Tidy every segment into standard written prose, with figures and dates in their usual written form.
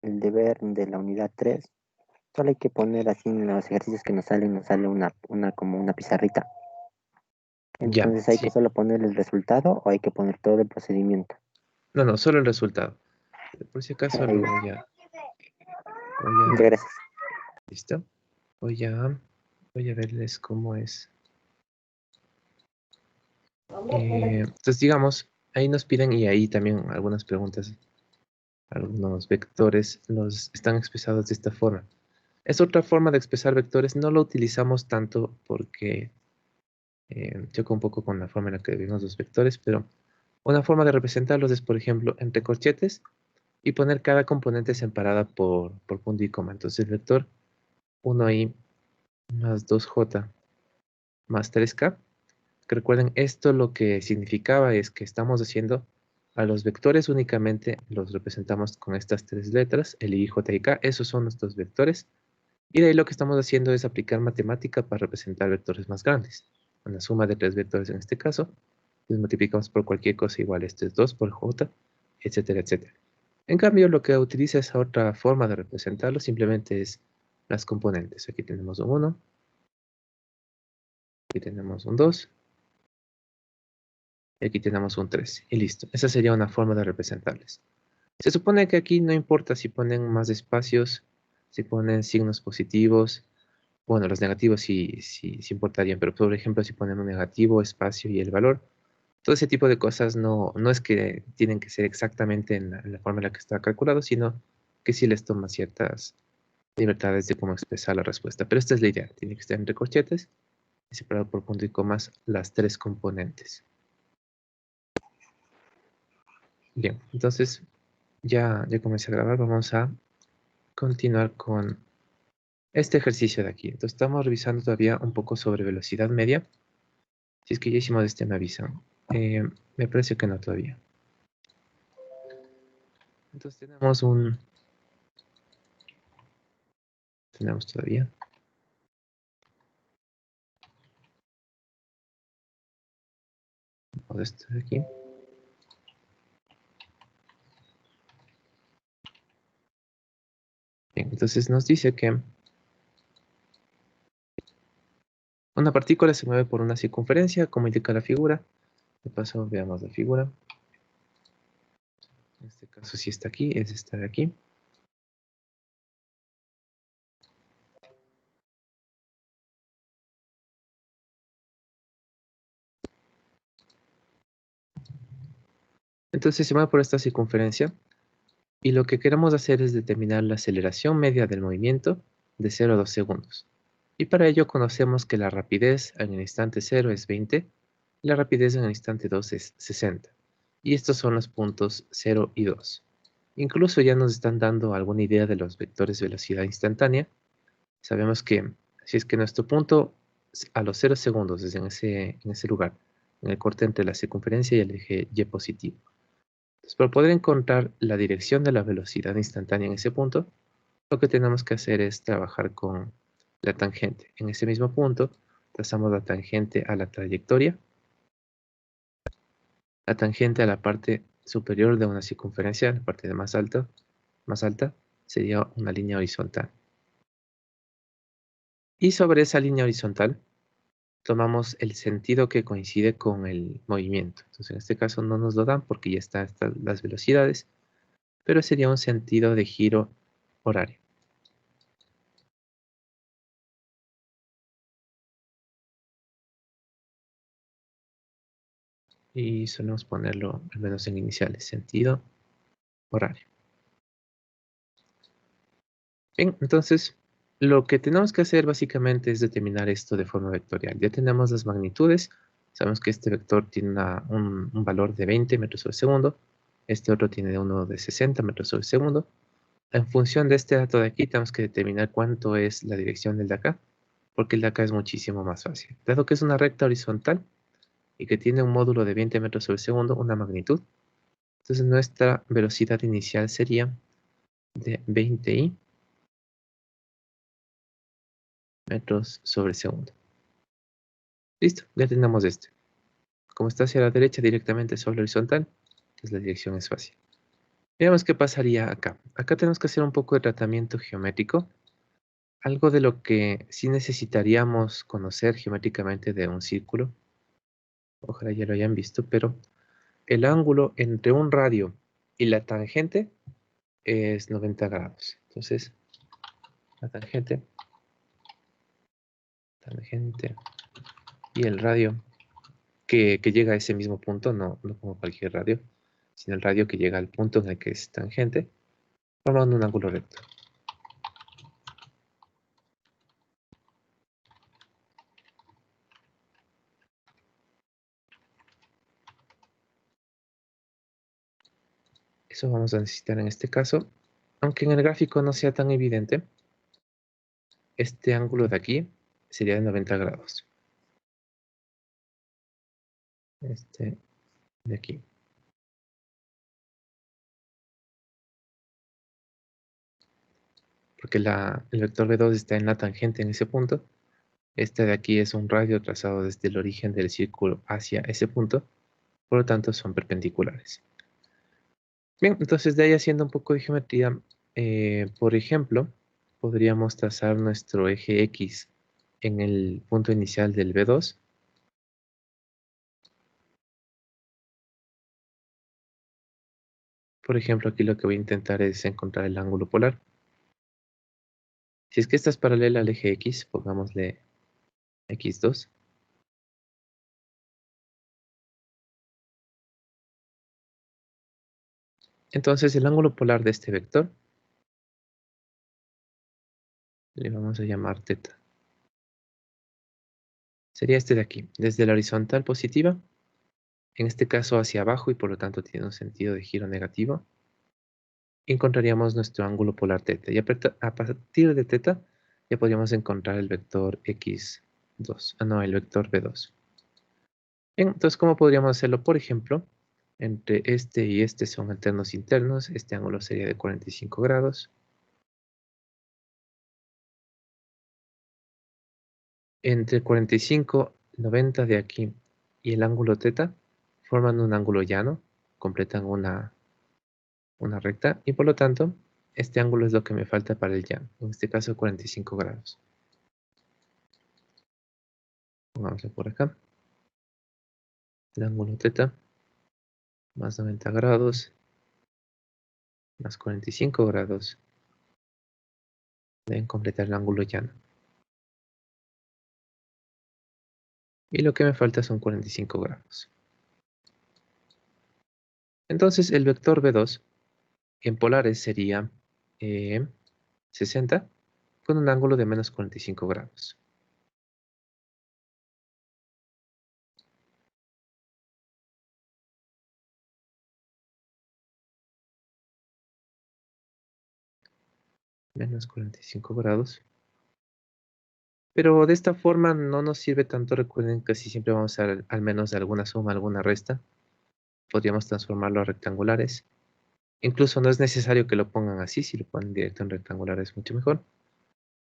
el deber de la unidad 3, solo hay que poner así en los ejercicios que nos sale como una pizarrita. Ya, Entonces hay que sí. solo poner el resultado o hay que poner todo el procedimiento. No, no, solo el resultado. Por si acaso Ahí, lo voy a, gracias. ¿listo? Voy a verles cómo es. Entonces, digamos, ahí nos piden y ahí también algunas preguntas, algunos vectores los están expresados de esta forma. Es otra forma de expresar vectores, no lo utilizamos tanto porque choca un poco con la forma en la que vemos los vectores, pero una forma de representarlos es, por ejemplo, entre corchetes y poner cada componente separada por punto y coma. Entonces, el vector 1i más 2j más 3k. Que recuerden, esto lo que significaba es que estamos haciendo a los vectores únicamente los representamos con estas tres letras, el i, j y k, esos son nuestros vectores. Y de ahí lo que estamos haciendo es aplicar matemática para representar vectores más grandes. Una suma de tres vectores en este caso, los multiplicamos por cualquier cosa igual, este es 2 por j, etcétera, etcétera. En cambio, lo que utiliza esa otra forma de representarlo simplemente es las componentes. Aquí tenemos un 1, aquí tenemos un 2, y aquí tenemos un 3. Y listo. Esa sería una forma de representarles. Se supone que aquí no importa si ponen más espacios, si ponen signos positivos. Bueno, los negativos sí importarían, pero por ejemplo, si ponen un negativo, espacio y el valor, todo ese tipo de cosas no es que tienen que ser exactamente en la forma en la que está calculado, sino que sí les toma ciertas libertades de cómo expresar la respuesta. Pero esta es la idea, tiene que estar entre corchetes y separado por punto y comas las tres componentes. Bien, entonces ya comencé a grabar, vamos a continuar con este ejercicio de aquí. Entonces estamos revisando todavía un poco sobre velocidad media. Si es que ya hicimos este, me avisan. Me parece que no todavía. Entonces tenemos todavía. Esto de aquí. Bien, entonces nos dice que una partícula se mueve por una circunferencia, como indica la figura. De paso, veamos la figura. En este caso, si está aquí, es esta de aquí. Entonces se mueve por esta circunferencia. Y lo que queremos hacer es determinar la aceleración media del movimiento de 0 a 2 segundos. Y para ello conocemos que la rapidez en el instante 0 es 20 y la rapidez en el instante 2 es 60. Y estos son los puntos 0 y 2. Incluso ya nos están dando alguna idea de los vectores de velocidad instantánea. Sabemos que si es que nuestro punto a los 0 segundos es en ese lugar, en el corte entre la circunferencia y el eje y positivo. Entonces, para poder encontrar la dirección de la velocidad instantánea en ese punto, lo que tenemos que hacer es trabajar con la tangente. En ese mismo punto, trazamos la tangente a la trayectoria, la tangente a la parte superior de una circunferencia, la parte de más alta, sería una línea horizontal. Y sobre esa línea horizontal, tomamos el sentido que coincide con el movimiento. Entonces, en este caso no nos lo dan porque ya están las velocidades, pero sería un sentido de giro horario. Y solemos ponerlo al menos en iniciales, sentido, horario. Bien, entonces lo que tenemos que hacer básicamente es determinar esto de forma vectorial. Ya tenemos las magnitudes, sabemos que este vector tiene un valor de 20 metros sobre segundo, este otro tiene uno de 60 metros sobre segundo. En función de este dato de aquí tenemos que determinar cuánto es la dirección del de acá, porque el de acá es muchísimo más fácil. Dado que es una recta horizontal y que tiene un módulo de 20 metros sobre segundo, una magnitud, entonces nuestra velocidad inicial sería de 20i metros sobre segundo. Listo, ya tenemos este. Como está hacia la derecha directamente sobre la horizontal, pues la dirección es fácil. Veamos qué pasaría acá. Acá tenemos que hacer un poco de tratamiento geométrico. Algo de lo que sí necesitaríamos conocer geométricamente de un círculo. Ojalá ya lo hayan visto, pero el ángulo entre un radio y la tangente es 90 grados. Entonces, la tangente y el radio que llega a ese mismo punto, no como cualquier radio, sino el radio que llega al punto en el que es tangente, formando un ángulo recto. Eso vamos a necesitar en este caso, aunque en el gráfico no sea tan evidente, este ángulo de aquí sería de 90 grados. Este de aquí. Porque el vector B2 está en la tangente en ese punto. Este de aquí es un radio trazado desde el origen del círculo hacia ese punto. Por lo tanto, son perpendiculares. Bien, entonces de ahí haciendo un poco de geometría, por ejemplo, podríamos trazar nuestro eje X en el punto inicial del B2. Por ejemplo, aquí lo que voy a intentar es encontrar el ángulo polar. Si es que esta es paralela al eje X, pongámosle X2. Entonces el ángulo polar de este vector le vamos a llamar θ. Sería este de aquí, desde la horizontal positiva, en este caso hacia abajo y por lo tanto tiene un sentido de giro negativo, encontraríamos nuestro ángulo polar θ. Y a partir de θ ya podríamos encontrar el vector x2, el vector b2. Bien, entonces, ¿cómo podríamos hacerlo? Por ejemplo, entre este y este son alternos internos, este ángulo sería de 45 grados. Entre 45, 90 de aquí y el ángulo θ forman un ángulo llano, completan una recta y por lo tanto este ángulo es lo que me falta para el llano, en este caso 45 grados. Pongámoslo por acá. El ángulo θ más 90 grados más 45 grados deben completar el ángulo llano. Y lo que me falta son 45 grados. Entonces el vector B2 en polares sería 60 con un ángulo de menos 45 grados. Menos 45 grados. Pero de esta forma no nos sirve tanto. Recuerden que si siempre vamos a usar al menos alguna suma, alguna resta. Podríamos transformarlo a rectangulares. Incluso no es necesario que lo pongan así. Si lo ponen directo en rectangular es mucho mejor.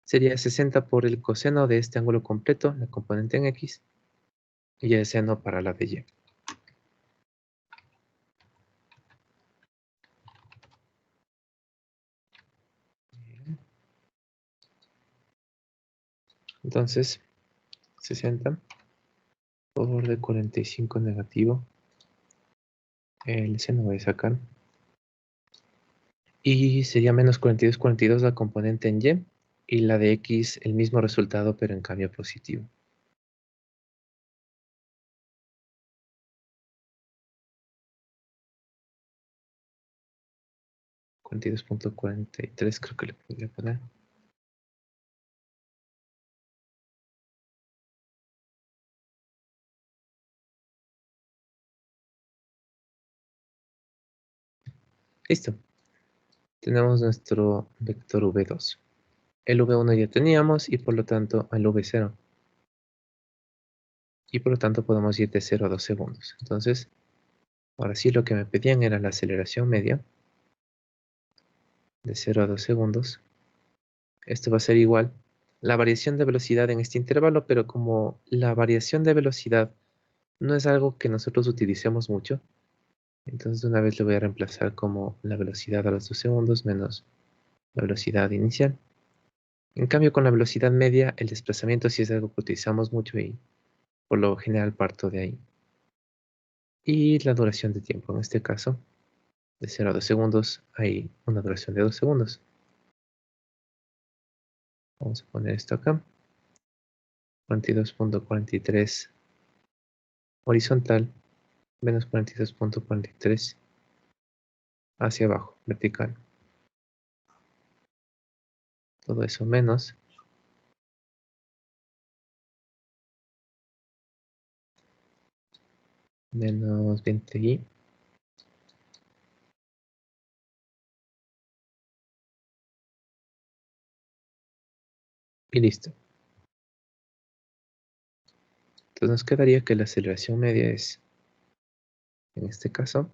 Sería 60 por el coseno de este ángulo completo, la componente en X. Y el seno para la de Y. Entonces, 60 por de 45 negativo. El seno voy a sacar. Y sería menos 42 la componente en Y. Y la de X el mismo resultado, pero en cambio positivo. 42.43 creo que le podría poner. Listo. Tenemos nuestro vector V2. El V1 ya teníamos y por lo tanto el V0. Y por lo tanto podemos ir de 0 a 2 segundos. Entonces, ahora sí lo que me pedían era la aceleración media. De 0 a 2 segundos. Esto va a ser igual la variación de velocidad en este intervalo, pero como la variación de velocidad no es algo que nosotros utilicemos mucho, Entonces, de una vez le voy a reemplazar como la velocidad a los 2 segundos menos la velocidad inicial. En cambio, con la velocidad media, el desplazamiento sí es algo que utilizamos mucho y por lo general parto de ahí. Y la duración de tiempo, en este caso, de 0 a 2 segundos, hay una duración de 2 segundos. Vamos a poner esto acá. 42.43 horizontal menos 42.43 hacia abajo, vertical. Todo eso menos menos 20i y listo. Entonces nos quedaría que la aceleración media es, en este caso,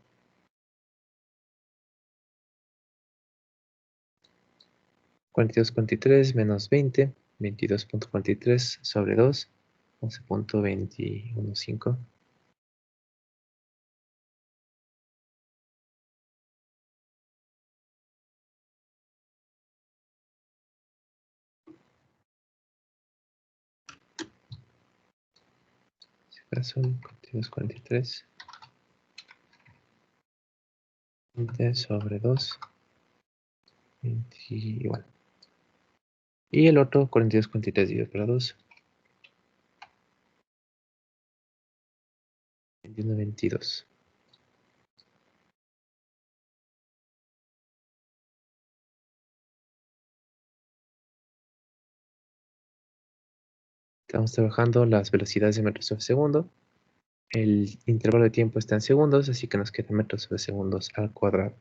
42.43 menos 20, 22.43 sobre 2, 11.215. Caso 42.43 20 sobre 2, 20 igual. Y el otro 42.43 dividido por 2, 21.22. Estamos trabajando las velocidades de metros sobre segundo. El intervalo de tiempo está en segundos, así que nos queda metros sobre segundos al cuadrado.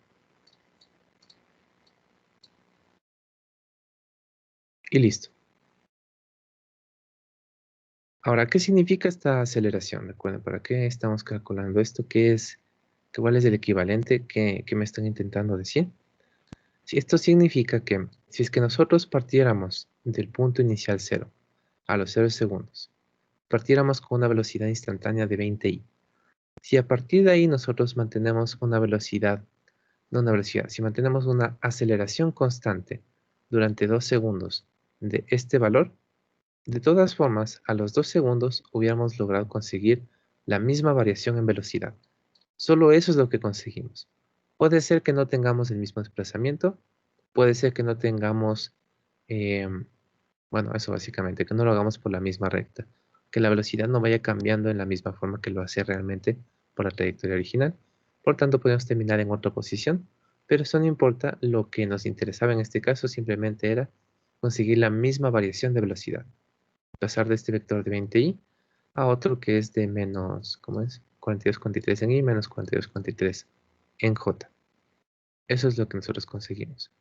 Y listo. Ahora, ¿qué significa esta aceleración? Recuerden, ¿para qué estamos calculando esto? ¿Cuál es el equivalente que me están intentando decir? Si esto significa que si es que nosotros partiéramos del punto inicial 0 a los 0 segundos, partiéramos con una velocidad instantánea de 20i. Si a partir de ahí nosotros mantenemos una velocidad, no una velocidad, si mantenemos una aceleración constante durante 2 segundos de este valor, de todas formas, a los 2 segundos hubiéramos logrado conseguir la misma variación en velocidad. Solo eso es lo que conseguimos. Puede ser que no tengamos el mismo desplazamiento, puede ser que no tengamos, bueno, eso básicamente, que no lo hagamos por la misma recta, que la velocidad no vaya cambiando en la misma forma que lo hace realmente por la trayectoria original. Por tanto, podemos terminar en otra posición, pero eso no importa. Lo que nos interesaba en este caso simplemente era conseguir la misma variación de velocidad. Pasar de este vector de 20i a otro que es de menos, ¿cómo es? 42,3 en i menos 42,3 en j. Eso es lo que nosotros conseguimos.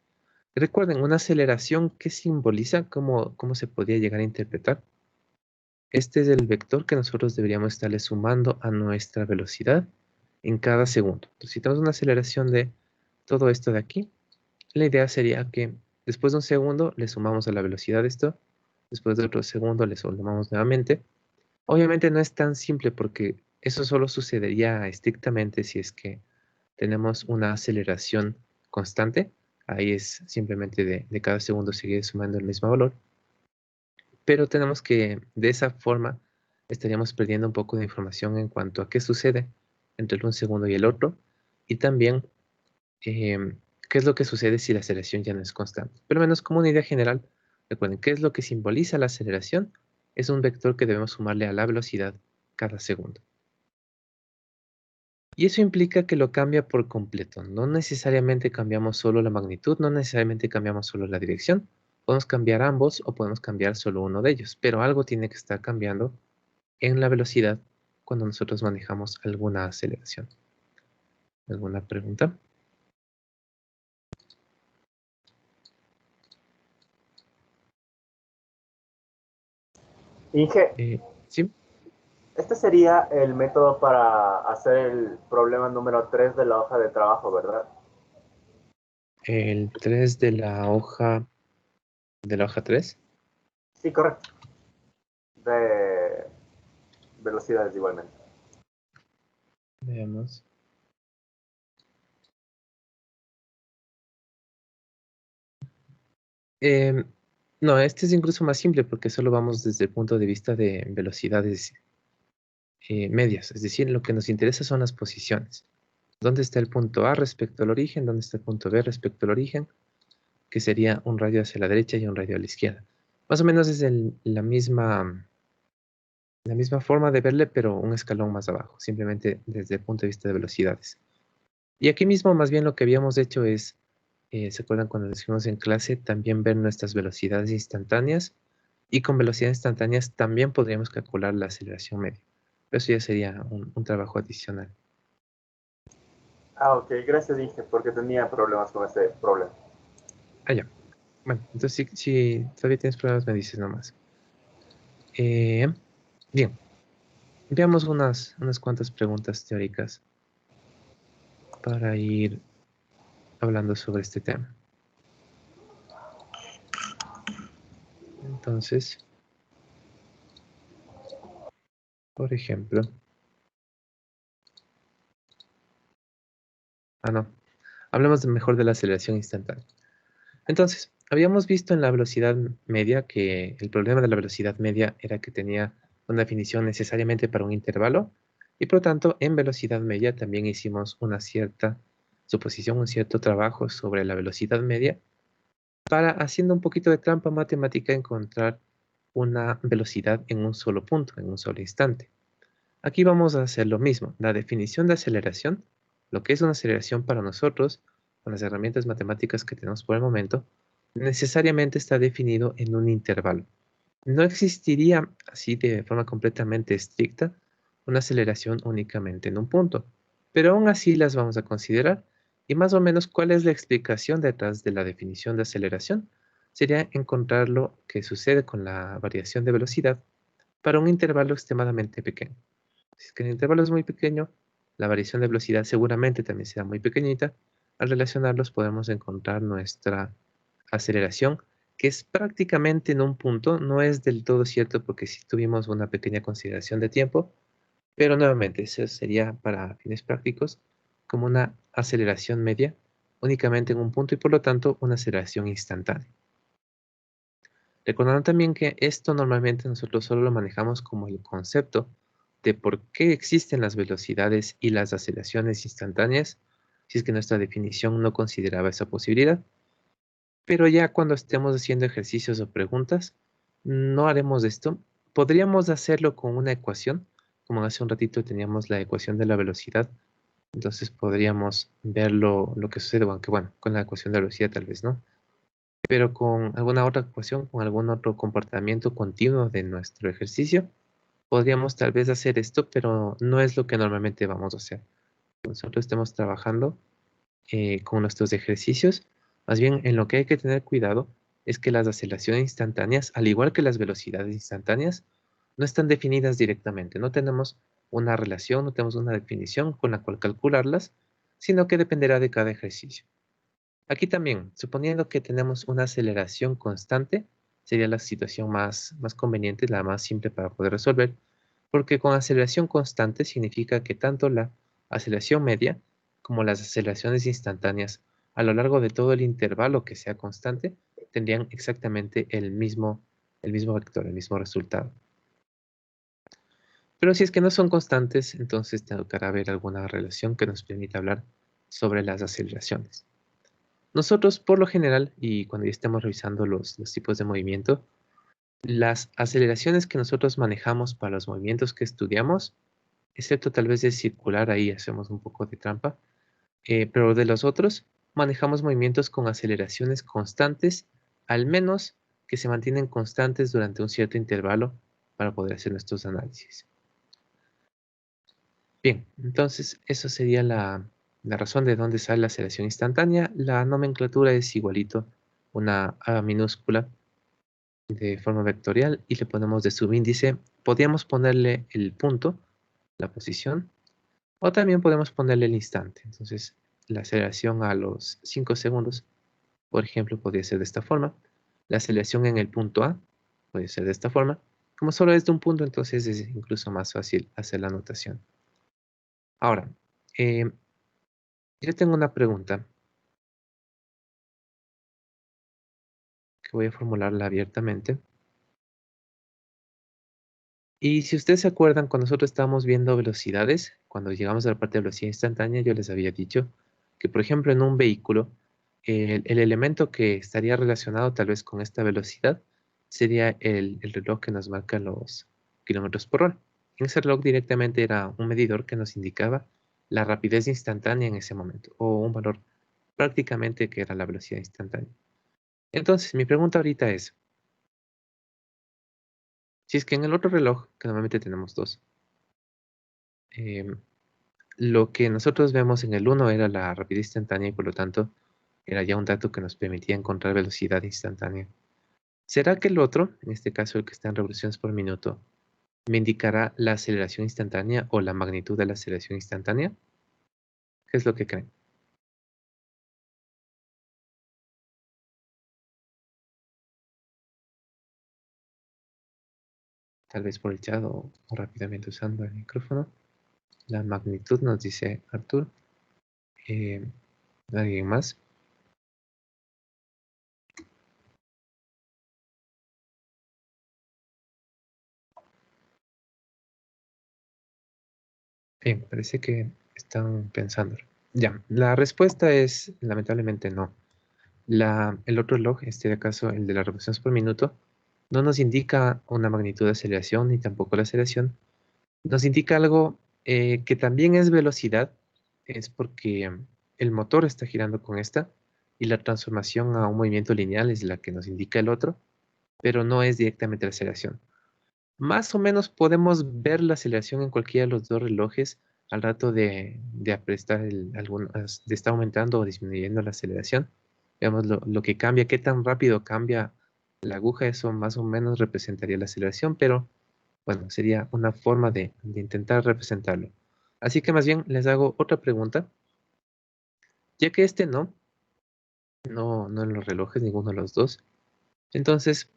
Recuerden, una aceleración, ¿qué simboliza? ¿Cómo se podría llegar a interpretar? Este es el vector que nosotros deberíamos estarle sumando a nuestra velocidad en cada segundo. Entonces, si tenemos una aceleración de todo esto de aquí, la idea sería que después de un segundo le sumamos a la velocidad de esto, después de otro segundo le sumamos nuevamente. Obviamente no es tan simple porque eso solo sucedería estrictamente si es que tenemos una aceleración constante. Ahí es simplemente de cada segundo seguir sumando el mismo valor. Pero tenemos que, de esa forma, estaríamos perdiendo un poco de información en cuanto a qué sucede entre un segundo y el otro. Y también, qué es lo que sucede si la aceleración ya no es constante. Pero menos como una idea general, recuerden, ¿qué es lo que simboliza la aceleración? Es un vector que debemos sumarle a la velocidad cada segundo. Y eso implica que lo cambia por completo. No necesariamente cambiamos solo la magnitud, no necesariamente cambiamos solo la dirección. Podemos cambiar ambos o podemos cambiar solo uno de ellos, pero algo tiene que estar cambiando en la velocidad cuando nosotros manejamos alguna aceleración. ¿Alguna pregunta? Inge, Sí. este sería el método para hacer el problema número 3 de la hoja de trabajo, ¿verdad? El 3 de la hoja 3. Sí, correcto. De velocidades igualmente. Veamos. No, este es incluso más simple porque solo vamos desde el punto de vista de velocidades medias. Es decir, lo que nos interesa son las posiciones. ¿Dónde está el punto A respecto al origen? ¿Dónde está el punto B respecto al origen? Que sería un radio hacia la derecha y un radio a la izquierda. Más o menos es la misma forma de verle, pero un escalón más abajo, simplemente desde el punto de vista de velocidades. Y aquí mismo, más bien lo que habíamos hecho es, ¿se acuerdan cuando decimos en clase? También ver nuestras velocidades instantáneas, y con velocidades instantáneas también podríamos calcular la aceleración media. Pero eso ya sería un trabajo adicional. Ah, ok, gracias, dije, porque tenía problemas con ese problema. Ah, ya. Bueno, entonces si todavía tienes problemas, me dices nomás. Bien, veamos unas cuantas preguntas teóricas para ir hablando sobre este tema. Entonces, por ejemplo, no, hablemos mejor de la aceleración instantánea. Entonces, habíamos visto en la velocidad media que el problema de la velocidad media era que tenía una definición necesariamente para un intervalo, y por lo tanto, en velocidad media también hicimos una cierta suposición, un cierto trabajo sobre la velocidad media, para, haciendo un poquito de trampa matemática, encontrar una velocidad en un solo punto, en un solo instante. Aquí vamos a hacer lo mismo. La definición de aceleración, lo que es una aceleración para nosotros, con las herramientas matemáticas que tenemos por el momento, necesariamente está definido en un intervalo. No existiría, así de forma completamente estricta, una aceleración únicamente en un punto, pero aún así las vamos a considerar. Y más o menos, ¿cuál es la explicación detrás de la definición de aceleración? Sería encontrar lo que sucede con la variación de velocidad para un intervalo extremadamente pequeño. Si es que el intervalo es muy pequeño, la variación de velocidad seguramente también será muy pequeñita. Al relacionarlos podemos encontrar nuestra aceleración, que es prácticamente en un punto. No es del todo cierto porque sí tuvimos una pequeña consideración de tiempo, pero nuevamente eso sería para fines prácticos como una aceleración media únicamente en un punto, y por lo tanto una aceleración instantánea. Recordando también que esto normalmente nosotros solo lo manejamos como el concepto de por qué existen las velocidades y las aceleraciones instantáneas, si es que nuestra definición no consideraba esa posibilidad. Pero ya cuando estemos haciendo ejercicios o preguntas, no haremos esto. Podríamos hacerlo con una ecuación, como hace un ratito teníamos la ecuación de la velocidad. Entonces podríamos ver lo que sucede, aunque bueno, con la ecuación de la velocidad tal vez no, pero con alguna otra ecuación, con algún otro comportamiento continuo de nuestro ejercicio, podríamos tal vez hacer esto, pero no es lo que normalmente vamos a hacer. Nosotros estamos trabajando con nuestros ejercicios. Más bien, en lo que hay que tener cuidado es que las aceleraciones instantáneas, al igual que las velocidades instantáneas, no están definidas directamente. No tenemos una relación, no tenemos una definición con la cual calcularlas, sino que dependerá de cada ejercicio. Aquí también, suponiendo que tenemos una aceleración constante, sería la situación más conveniente, la más simple para poder resolver, porque con aceleración constante significa que tanto la aceleración media como las aceleraciones instantáneas a lo largo de todo el intervalo que sea constante tendrían exactamente el mismo vector, el mismo resultado. Pero si es que no son constantes, entonces tocará ver alguna relación que nos permita hablar sobre las aceleraciones. Nosotros, por lo general, y cuando ya estemos revisando los tipos de movimiento, las aceleraciones que nosotros manejamos para los movimientos que estudiamos, excepto tal vez de circular, ahí hacemos un poco de trampa, pero de los otros, manejamos movimientos con aceleraciones constantes, al menos que se mantienen constantes durante un cierto intervalo para poder hacer nuestros análisis. Bien, entonces eso sería la razón de dónde sale la aceleración instantánea. La nomenclatura es igualito una A minúscula de forma vectorial y le ponemos de subíndice. Podríamos ponerle el punto, la posición, o también podemos ponerle el instante. Entonces, la aceleración a los 5 segundos, por ejemplo, podría ser de esta forma. La aceleración en el punto A puede ser de esta forma. Como solo es de un punto, entonces es incluso más fácil hacer la anotación. Ahora, yo tengo una pregunta voy a formularla abiertamente. Y si ustedes se acuerdan, cuando nosotros estábamos viendo velocidades, cuando llegamos a la parte de velocidad instantánea, yo les había dicho que, por ejemplo, en un vehículo, el elemento que estaría relacionado tal vez con esta velocidad sería el reloj que nos marca los kilómetros por hora. En ese reloj directamente era un medidor que nos indicaba la rapidez instantánea en ese momento, o un valor prácticamente que era la velocidad instantánea. Entonces, mi pregunta ahorita es, si es que en el otro reloj, que normalmente tenemos dos, lo que nosotros vemos en el uno era la rapidez instantánea y por lo tanto era ya un dato que nos permitía encontrar velocidad instantánea. ¿Será que el otro, en este caso el que está en revoluciones por minuto, me indicará la aceleración instantánea o la magnitud de la aceleración instantánea? ¿Qué es lo que creen? Tal vez por el chat o rápidamente usando el micrófono. La magnitud nos dice Artur. ¿Alguien más? Bien, parece que están pensando. Ya, la respuesta es lamentablemente no. El otro reloj, este de acaso, el de las revoluciones por minuto, no nos indica una magnitud de aceleración ni tampoco la aceleración. Nos indica algo que también es velocidad, es porque el motor está girando con esta y la transformación a un movimiento lineal es la que nos indica el otro, pero no es directamente la aceleración. Más o menos podemos ver la aceleración en cualquiera de los dos relojes al rato de aprestar de estar aumentando o disminuyendo la aceleración. Veamos lo que cambia, qué tan rápido cambia la aguja, eso más o menos representaría la aceleración, pero bueno, sería una forma de intentar representarlo. Así que más bien les hago otra pregunta, ya que este no en los relojes, ninguno de los dos. Entonces,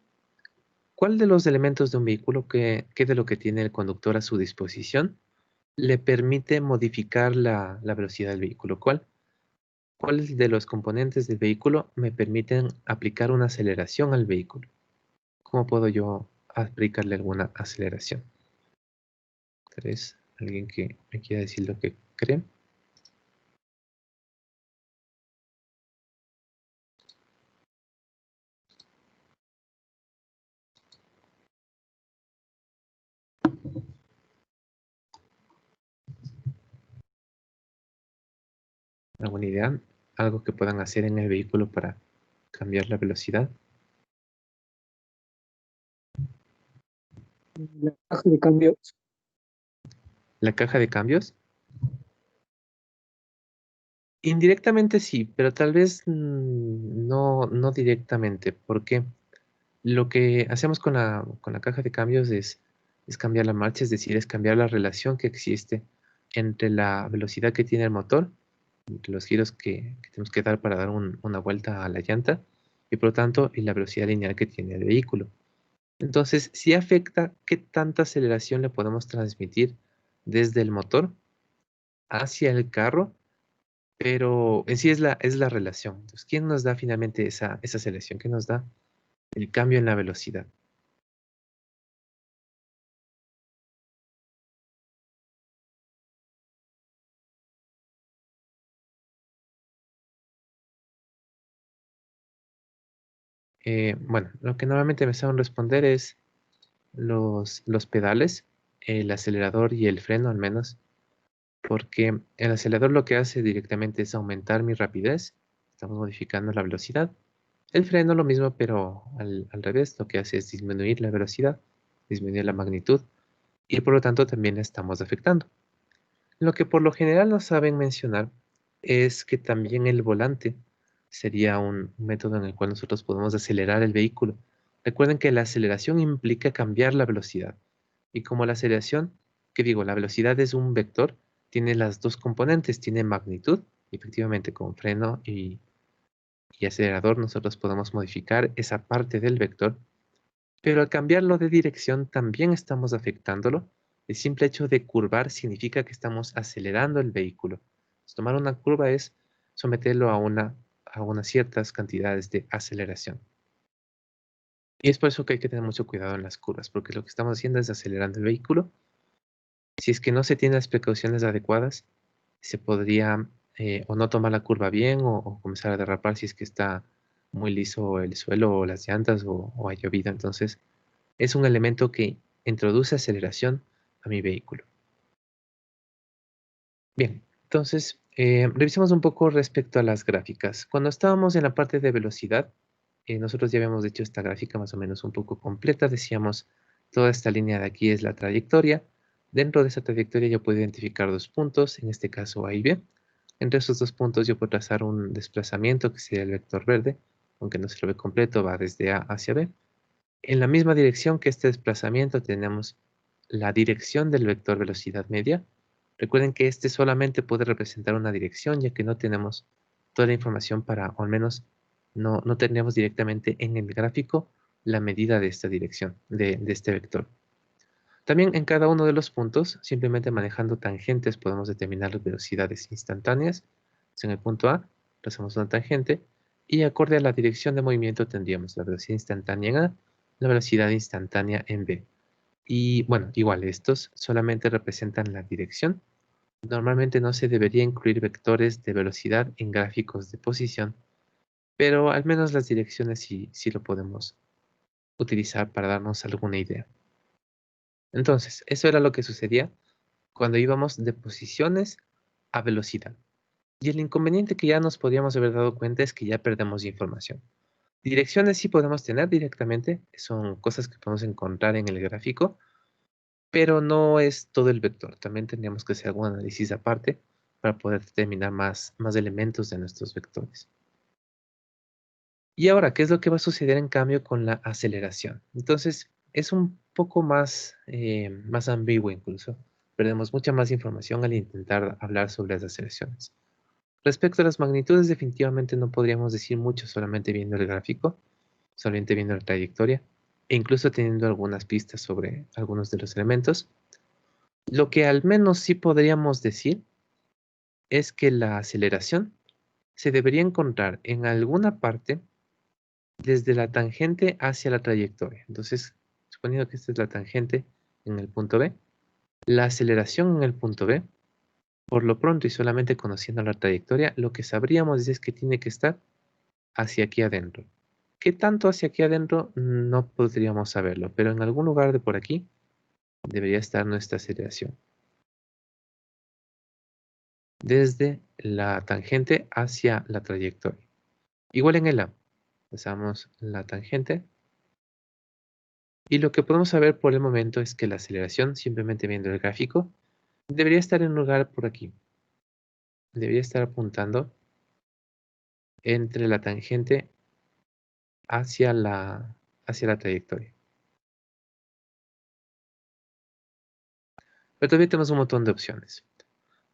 ¿cuál de los elementos de un vehículo, qué de lo que tiene el conductor a su disposición, le permite modificar la velocidad del vehículo? ¿Cuáles de los componentes del vehículo me permiten aplicar una aceleración al vehículo? ¿Cómo puedo yo aplicarle alguna aceleración? ¿Tres? ¿Alguien que me quiera decir lo que cree? ¿Alguna idea? ¿Algo que puedan hacer en el vehículo para cambiar la velocidad? La caja de cambios. ¿La caja de cambios? Indirectamente sí, pero tal vez no directamente, porque lo que hacemos con la caja de cambios es cambiar la marcha, es decir, es cambiar la relación que existe entre la velocidad que tiene el motor, entre los giros que tenemos que dar para dar una vuelta a la llanta, y por lo tanto, y la velocidad lineal que tiene el vehículo. Entonces, sí afecta qué tanta aceleración le podemos transmitir desde el motor hacia el carro, pero en sí es la relación. Entonces, ¿quién nos da finalmente esa aceleración? ¿Qué nos da el cambio en la velocidad? Bueno, lo que normalmente me saben responder es los pedales, el acelerador y el freno al menos, porque el acelerador lo que hace directamente es aumentar mi rapidez, estamos modificando la velocidad. El freno lo mismo, pero al revés, lo que hace es disminuir la velocidad, disminuir la magnitud y por lo tanto también la estamos afectando. Lo que por lo general no saben mencionar es que también el volante sería un método en el cual nosotros podemos acelerar el vehículo. Recuerden que la aceleración implica cambiar la velocidad. Y como la aceleración, que digo, la velocidad es un vector, tiene las dos componentes, tiene magnitud, y efectivamente con freno y acelerador nosotros podemos modificar esa parte del vector, pero al cambiarlo de dirección también estamos afectándolo. El simple hecho de curvar significa que estamos acelerando el vehículo. Tomar una curva es someterlo a unas ciertas cantidades de aceleración. Y es por eso que hay que tener mucho cuidado en las curvas, porque lo que estamos haciendo es acelerando el vehículo. Si es que no se tienen las precauciones adecuadas, se podría o no tomar la curva bien o comenzar a derrapar si es que está muy liso el suelo o las llantas o ha llovido. Entonces, es un elemento que introduce aceleración a mi vehículo. Bien, entonces, revisemos un poco respecto a las gráficas. Cuando estábamos en la parte de velocidad, nosotros ya habíamos hecho esta gráfica más o menos un poco completa. Decíamos, toda esta línea de aquí es la trayectoria. Dentro de esa trayectoria yo puedo identificar dos puntos, en este caso A y B. Entre esos dos puntos yo puedo trazar un desplazamiento que sería el vector verde, aunque no se lo ve completo, va desde A hacia B. En la misma dirección que este desplazamiento tenemos la dirección del vector velocidad media. Recuerden que este solamente puede representar una dirección, ya que no tenemos toda la información para, o al menos no tenemos directamente en el gráfico la medida de esta dirección, de este vector. También en cada uno de los puntos, simplemente manejando tangentes, podemos determinar las velocidades instantáneas. En el punto A, trazamos una tangente y acorde a la dirección de movimiento tendríamos la velocidad instantánea en A, la velocidad instantánea en B. Y bueno, igual estos solamente representan la dirección. Normalmente no se debería incluir vectores de velocidad en gráficos de posición, pero al menos las direcciones sí lo podemos utilizar para darnos alguna idea. Entonces, eso era lo que sucedía cuando íbamos de posiciones a velocidad. Y el inconveniente que ya nos podríamos haber dado cuenta es que ya perdemos información. Direcciones sí podemos tener directamente, son cosas que podemos encontrar en el gráfico, pero no es todo el vector. También tendríamos que hacer algún análisis aparte para poder determinar más elementos de nuestros vectores. Y ahora, ¿qué es lo que va a suceder en cambio con la aceleración? Entonces, es un poco más ambiguo incluso. Perdemos mucha más información al intentar hablar sobre las aceleraciones. Respecto a las magnitudes, definitivamente no podríamos decir mucho solamente viendo el gráfico, solamente viendo la trayectoria, e incluso teniendo algunas pistas sobre algunos de los elementos. Lo que al menos sí podríamos decir es que la aceleración se debería encontrar en alguna parte desde la tangente hacia la trayectoria. Entonces, suponiendo que esta es la tangente en el punto B, la aceleración en el punto B, por lo pronto y solamente conociendo la trayectoria, lo que sabríamos es que tiene que estar hacia aquí adentro. ¿Qué tanto hacia aquí adentro? No podríamos saberlo, pero en algún lugar de por aquí debería estar nuestra aceleración. Desde la tangente hacia la trayectoria. Igual en el A, pasamos la tangente. Y lo que podemos saber por el momento es que la aceleración, simplemente viendo el gráfico, debería estar en un lugar por aquí. Debería estar apuntando entre la tangente hacia la trayectoria. Pero todavía tenemos un montón de opciones.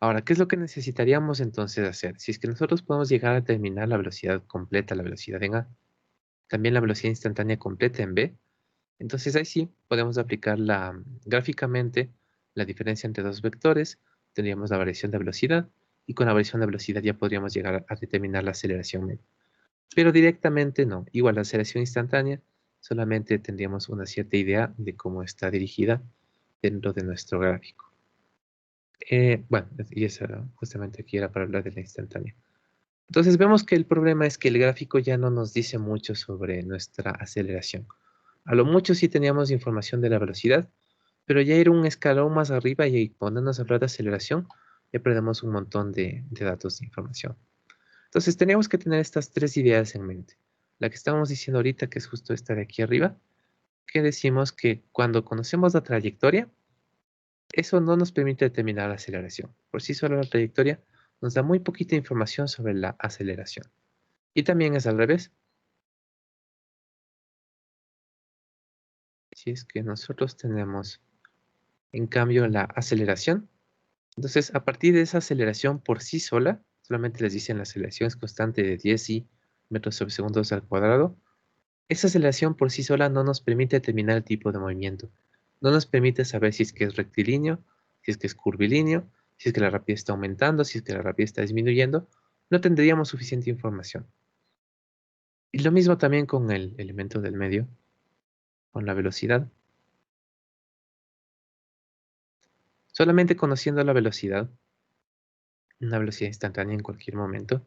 Ahora, ¿qué es lo que necesitaríamos entonces hacer? Si es que nosotros podemos llegar a determinar la velocidad completa, la velocidad en A, también la velocidad instantánea completa en B, entonces ahí sí podemos aplicar gráficamente la diferencia entre dos vectores, tendríamos la variación de velocidad y con la variación de velocidad ya podríamos llegar a determinar la aceleración media. Pero directamente no, igual la aceleración instantánea solamente tendríamos una cierta idea de cómo está dirigida dentro de nuestro gráfico. Bueno, y eso justamente aquí era para hablar de la instantánea. Entonces vemos que el problema es que el gráfico ya no nos dice mucho sobre nuestra aceleración. A lo mucho sí teníamos información de la velocidad, pero ya ir un escalón más arriba y ponernos a hablar de aceleración, ya perdemos un montón de datos de información. Entonces teníamos que tener estas tres ideas en mente. La que estábamos diciendo ahorita, que es justo esta de aquí arriba, que decimos que cuando conocemos la trayectoria, eso no nos permite determinar la aceleración. Por sí sola la trayectoria nos da muy poquita información sobre la aceleración. Y también es al revés. Si es que nosotros tenemos, en cambio, la aceleración, entonces a partir de esa aceleración por sí sola, solamente les dicen la aceleración es constante de 10 metros sobre segundos al cuadrado, esa aceleración por sí sola no nos permite determinar el tipo de movimiento. No nos permite saber si es que es rectilíneo, si es que es curvilíneo, si es que la rapidez está aumentando, si es que la rapidez está disminuyendo. No tendríamos suficiente información. Y lo mismo también con el elemento del medio. con la velocidad. Solamente conociendo la velocidad, una velocidad instantánea en cualquier momento,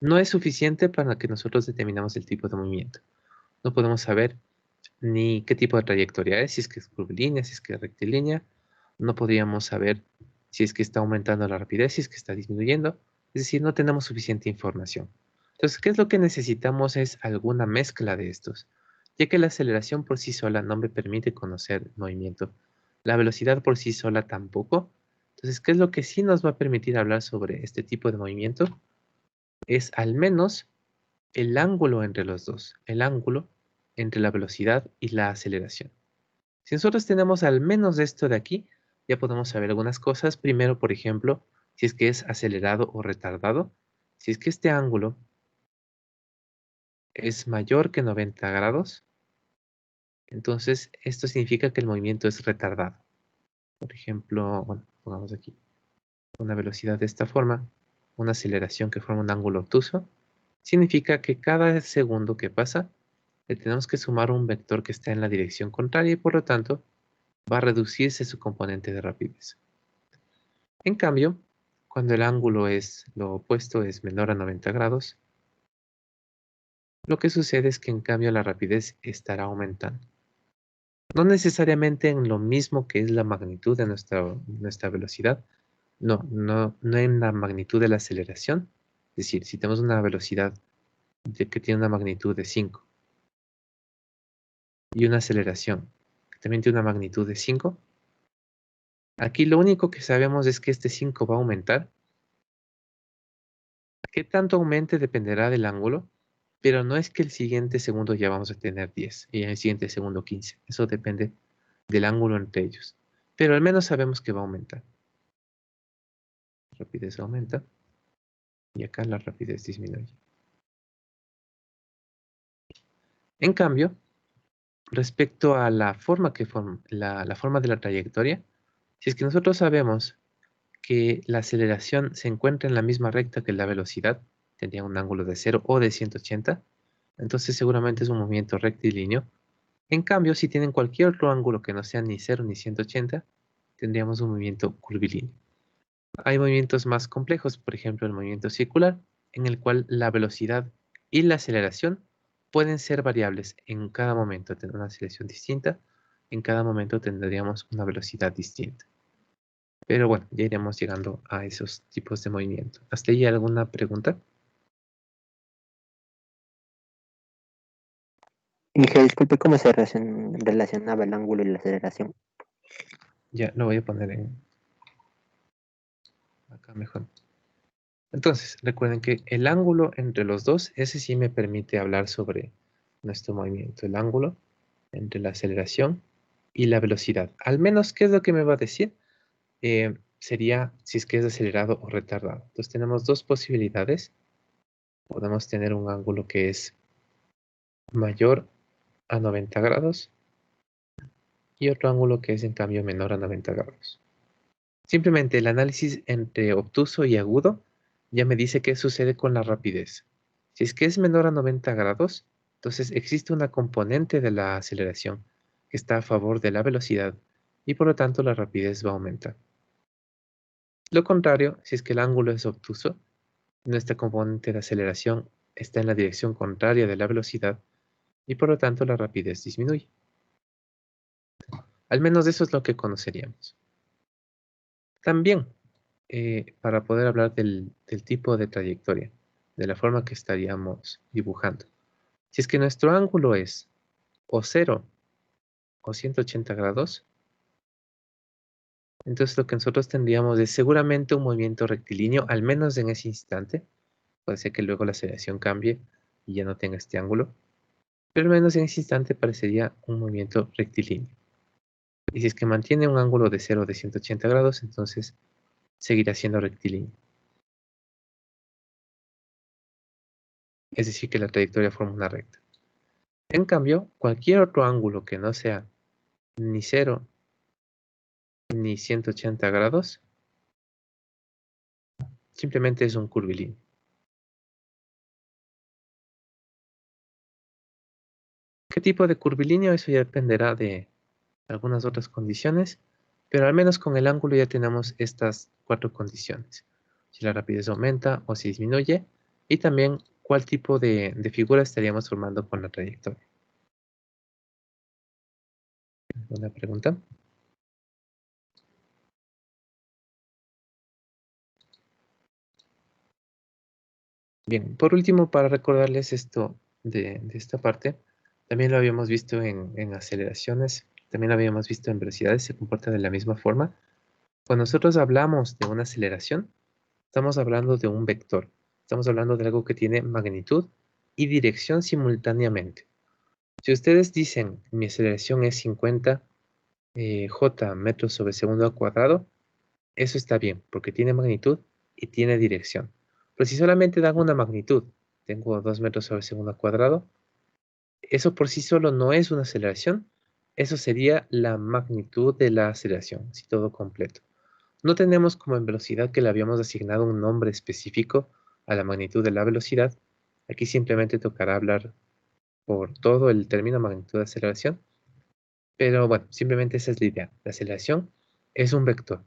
no es suficiente para que nosotros determinamos el tipo de movimiento. No podemos saber ni qué tipo de trayectoria es, si es que es curvilínea, si es que es rectilínea. No podríamos saber si es que está aumentando la rapidez, si es que está disminuyendo. Es decir, no tenemos suficiente información. Entonces, ¿qué es lo que necesitamos? Es alguna mezcla de estos, ya que la aceleración por sí sola no me permite conocer el movimiento. La velocidad por sí sola tampoco. Entonces, ¿qué es lo que sí nos va a permitir hablar sobre este tipo de movimiento? Es al menos el ángulo entre los dos, el ángulo entre la velocidad y la aceleración. Si nosotros tenemos al menos esto de aquí, ya podemos saber algunas cosas. Primero, por ejemplo, si es que es acelerado o retardado. Si es que este ángulo es mayor que 90 grados, entonces esto significa que el movimiento es retardado. Por ejemplo, bueno, pongamos aquí una velocidad de esta forma, una aceleración que forma un ángulo obtuso, significa que cada segundo que pasa le tenemos que sumar un vector que está en la dirección contraria y por lo tanto va a reducirse su componente de rapidez. En cambio, cuando el ángulo es lo opuesto, es menor a 90 grados, lo que sucede es que en cambio la rapidez estará aumentando. No necesariamente en lo mismo que es la magnitud de nuestra velocidad, no en la magnitud de la aceleración. Es decir, si tenemos una velocidad que tiene una magnitud de 5 y una aceleración que también tiene una magnitud de 5, aquí lo único que sabemos es que este 5 va a aumentar. ¿Qué tanto aumente? Dependerá del ángulo, pero no es que el siguiente segundo ya vamos a tener 10 y en el siguiente segundo 15. Eso depende del ángulo entre ellos. Pero al menos sabemos que va a aumentar. La rapidez aumenta y acá la rapidez disminuye. En cambio, respecto a la forma la forma de la trayectoria, si es que nosotros sabemos que la aceleración se encuentra en la misma recta que la velocidad, tendría un ángulo de 0 o de 180, entonces seguramente es un movimiento rectilíneo. En cambio, si tienen cualquier otro ángulo que no sea ni 0 ni 180, tendríamos un movimiento curvilíneo. Hay movimientos más complejos, por ejemplo el movimiento circular, en el cual la velocidad y la aceleración pueden ser variables. En cada momento tener una aceleración distinta, en cada momento tendríamos una velocidad distinta. Pero bueno, ya iremos llegando a esos tipos de movimiento. ¿Hasta ahí alguna pregunta? Dije, disculpe, ¿cómo se relacionaba el ángulo y la aceleración? Ya lo voy a poner acá mejor. Entonces, recuerden que el ángulo entre los dos, ese sí me permite hablar sobre nuestro movimiento. El ángulo entre la aceleración y la velocidad. Al menos, ¿qué es lo que me va a decir? Sería si es que es acelerado o retardado. Entonces tenemos dos posibilidades. Podemos tener un ángulo que es mayor a 90 grados y otro ángulo que es en cambio menor a 90 grados. Simplemente el análisis entre obtuso y agudo ya me dice qué sucede con la rapidez. Si es que es menor a 90 grados, entonces existe una componente de la aceleración que está a favor de la velocidad y por lo tanto la rapidez va a aumentar. Lo contrario, si es que el ángulo es obtuso, nuestra componente de aceleración está en la dirección contraria de la velocidad y por lo tanto la rapidez disminuye. Al menos eso es lo que conoceríamos. También, para poder hablar del tipo de trayectoria, de la forma que estaríamos dibujando. Si es que nuestro ángulo es o 0 o 180 grados, entonces lo que nosotros tendríamos es seguramente un movimiento rectilíneo, al menos en ese instante. Puede ser que luego la aceleración cambie y ya no tenga este ángulo, pero al menos en ese instante parecería un movimiento rectilíneo. Y si es que mantiene un ángulo de 0 de 180 grados, entonces seguirá siendo rectilíneo. Es decir, que la trayectoria forma una recta. En cambio, cualquier otro ángulo que no sea ni 0 ni 180 grados, simplemente es un curvilíneo. ¿En ¿Qué tipo de curvilíneo? Eso ya dependerá de algunas otras condiciones, pero al menos con el ángulo ya tenemos estas 4 condiciones. Si la rapidez aumenta o si disminuye, y también cuál tipo de figura estaríamos formando con la trayectoria. ¿Alguna pregunta? Bien, por último, para recordarles esto de esta parte, también lo habíamos visto en aceleraciones, también lo habíamos visto en velocidades, se comporta de la misma forma. Cuando nosotros hablamos de una aceleración, estamos hablando de un vector, estamos hablando de algo que tiene magnitud y dirección simultáneamente. Si ustedes dicen, mi aceleración es 50 j metros sobre segundo al cuadrado, eso está bien, porque tiene magnitud y tiene dirección. Pero si solamente dan una magnitud, tengo 2 metros sobre segundo al cuadrado, eso por sí solo no es una aceleración, eso sería la magnitud de la aceleración, si todo completo. No tenemos como en velocidad que le habíamos asignado un nombre específico a la magnitud de la velocidad. Aquí simplemente tocará hablar por todo el término magnitud de aceleración. Pero bueno, simplemente esa es la idea. La aceleración es un vector.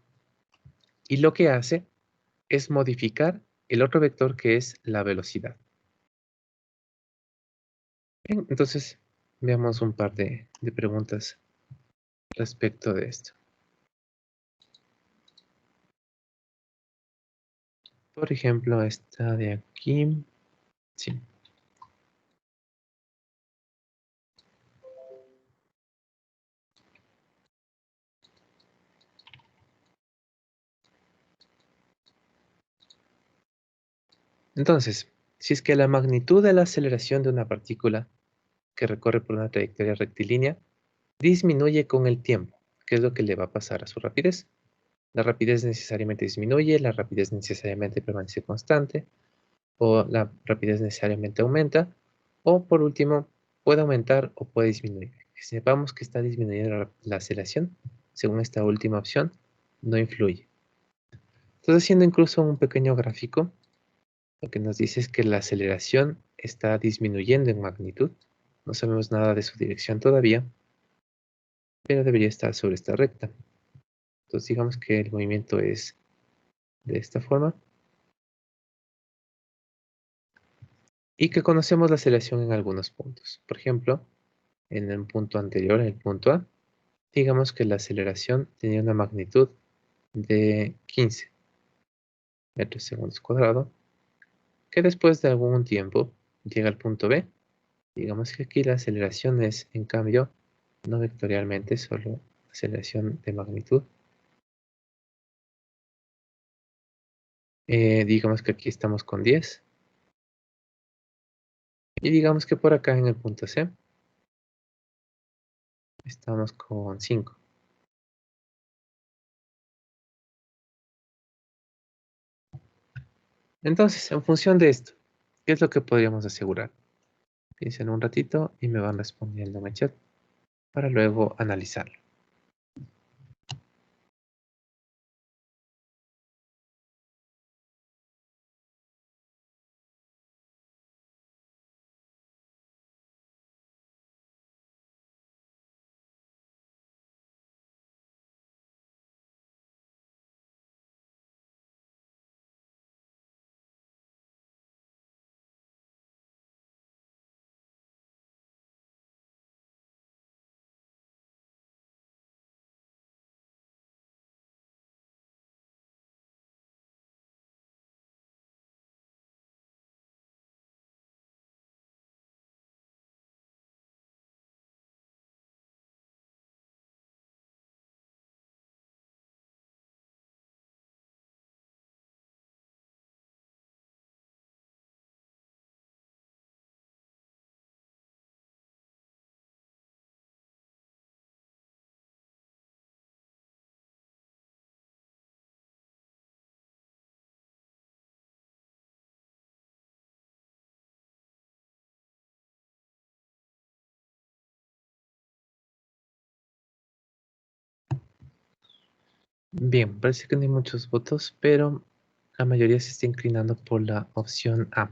Y lo que hace es modificar el otro vector que es la velocidad. Bien, entonces veamos un par de preguntas respecto de esto. Por ejemplo, esta de aquí. Sí. Entonces, si es que la magnitud de la aceleración de una partícula que recorre por una trayectoria rectilínea disminuye con el tiempo, ¿qué es lo que le va a pasar a su rapidez? La rapidez necesariamente disminuye, la rapidez necesariamente permanece constante, o la rapidez necesariamente aumenta, o por último, puede aumentar o puede disminuir. Que sepamos que está disminuyendo la aceleración, según esta última opción, no influye. Entonces, haciendo incluso un pequeño gráfico, lo que nos dice es que la aceleración está disminuyendo en magnitud. No sabemos nada de su dirección todavía, pero debería estar sobre esta recta. Entonces digamos que el movimiento es de esta forma. Y que conocemos la aceleración en algunos puntos. Por ejemplo, en el punto anterior, en el punto A, digamos que la aceleración tenía una magnitud de 15 metros segundos cuadrados, que después de algún tiempo llega al punto B. Digamos que aquí la aceleración es, en cambio, no vectorialmente, solo aceleración de magnitud. Digamos que aquí estamos con 10. Y digamos que por acá en el punto C estamos con 5. Entonces, en función de esto, ¿qué es lo que podríamos asegurar? Piensen un ratito y me van respondiendo en el chat para luego analizarlo. Bien, parece que no hay muchos votos, pero la mayoría se está inclinando por la opción A.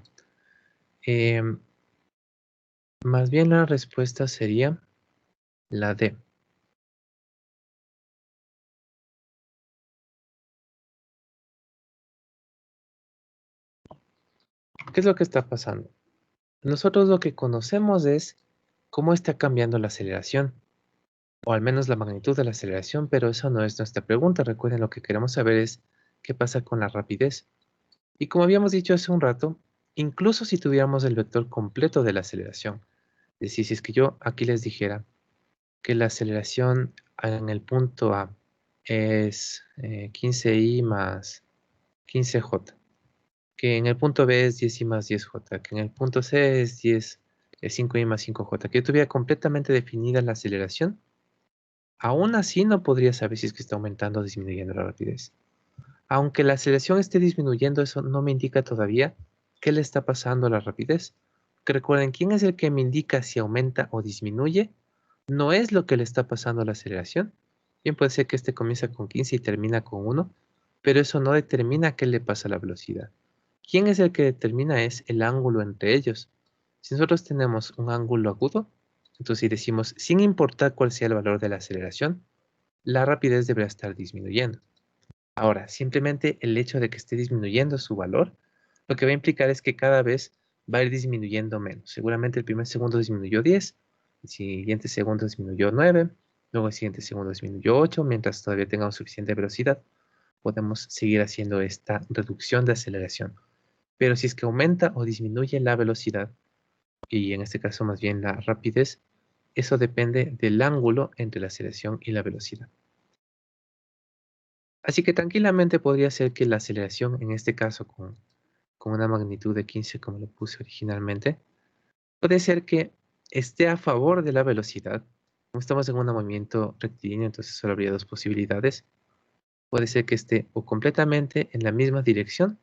Más bien la respuesta sería la D. ¿Qué es lo que está pasando? Nosotros lo que conocemos es cómo está cambiando la aceleración, o al menos la magnitud de la aceleración, pero eso no es nuestra pregunta. Recuerden, lo que queremos saber es qué pasa con la rapidez. Y como habíamos dicho hace un rato, incluso si tuviéramos el vector completo de la aceleración, es decir, si es que yo aquí les dijera que la aceleración en el punto A es 15i más 15j, que en el punto B es 10i más 10j, que en el punto C es 10, es 5i más 5j, que yo tuviera completamente definida la aceleración, aún así no podría saber si es que está aumentando o disminuyendo la rapidez. Aunque la aceleración esté disminuyendo, eso no me indica todavía qué le está pasando a la rapidez. Que recuerden, ¿quién es el que me indica si aumenta o disminuye? No es lo que le está pasando a la aceleración. Bien puede ser que este comienza con 15 y termina con 1, pero eso no determina qué le pasa a la velocidad. ¿Quién es el que determina? Es el ángulo entre ellos. Si nosotros tenemos un ángulo agudo, entonces si decimos, sin importar cuál sea el valor de la aceleración, la rapidez deberá estar disminuyendo. Ahora, simplemente el hecho de que esté disminuyendo su valor, lo que va a implicar es que cada vez va a ir disminuyendo menos. Seguramente el primer segundo disminuyó 10, el siguiente segundo disminuyó 9, luego el siguiente segundo disminuyó 8, mientras todavía tengamos suficiente velocidad, podemos seguir haciendo esta reducción de aceleración. Pero si es que aumenta o disminuye la velocidad, y en este caso más bien la rapidez, eso depende del ángulo entre la aceleración y la velocidad. Así que tranquilamente podría ser que la aceleración, en este caso con una magnitud de 15 como lo puse originalmente, puede ser que esté a favor de la velocidad. Como estamos en un movimiento rectilíneo, entonces solo habría dos posibilidades. Puede ser que esté o completamente en la misma dirección,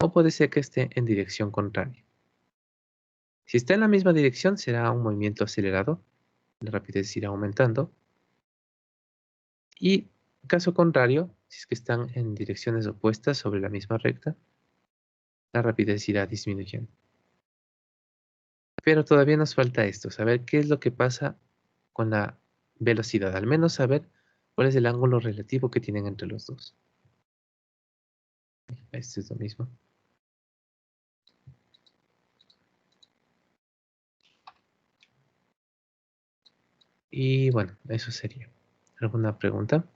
o puede ser que esté en dirección contraria. Si está en la misma dirección, será un movimiento acelerado, la rapidez irá aumentando. Y caso contrario, si es que están en direcciones opuestas sobre la misma recta, la rapidez irá disminuyendo. Pero todavía nos falta esto, saber qué es lo que pasa con la velocidad, al menos saber cuál es el ángulo relativo que tienen entre los dos. Esto es lo mismo. Y bueno, eso sería. ¿Alguna pregunta?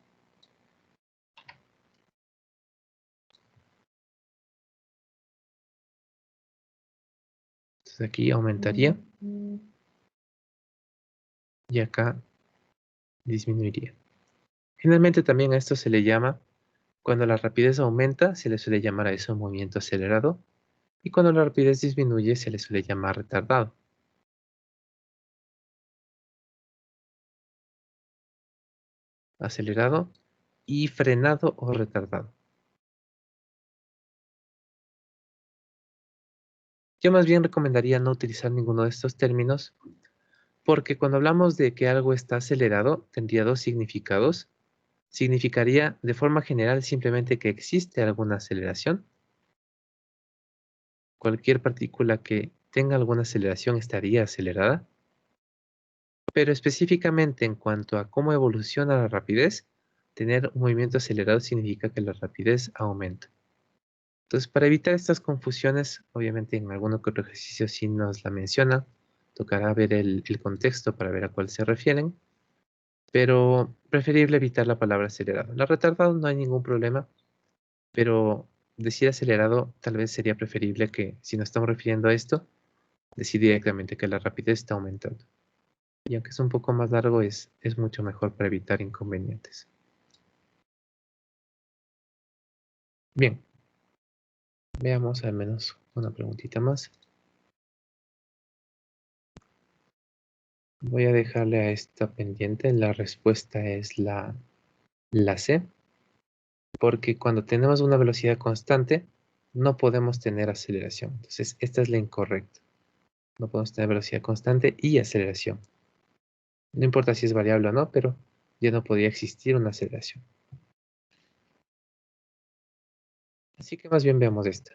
Entonces aquí aumentaría y acá disminuiría. Generalmente también a esto se le llama, cuando la rapidez aumenta, se le suele llamar a eso movimiento acelerado, y cuando la rapidez disminuye, se le suele llamar retardado. Acelerado y frenado o retardado. Yo más bien recomendaría no utilizar ninguno de estos términos, porque cuando hablamos de que algo está acelerado, tendría dos significados. Significaría de forma general simplemente que existe alguna aceleración. Cualquier partícula que tenga alguna aceleración estaría acelerada. Pero específicamente en cuanto a cómo evoluciona la rapidez, tener un movimiento acelerado significa que la rapidez aumenta. Entonces, para evitar estas confusiones, obviamente en alguno que otro ejercicio sí nos la menciona, tocará ver el contexto para ver a cuál se refieren, pero preferible evitar la palabra acelerado. La retardado no hay ningún problema, pero decir acelerado tal vez sería preferible que, si nos estamos refiriendo a esto, decir directamente que la rapidez está aumentando. Y aunque es un poco más largo, es mucho mejor para evitar inconvenientes. Bien, veamos al menos una preguntita más. Voy a dejarle a esta pendiente. La respuesta es la C, porque cuando tenemos una velocidad constante, no podemos tener aceleración. Entonces, esta es la incorrecta. No podemos tener velocidad constante y aceleración. No importa si es variable o no, pero ya no podría existir una aceleración. Así que más bien veamos esta.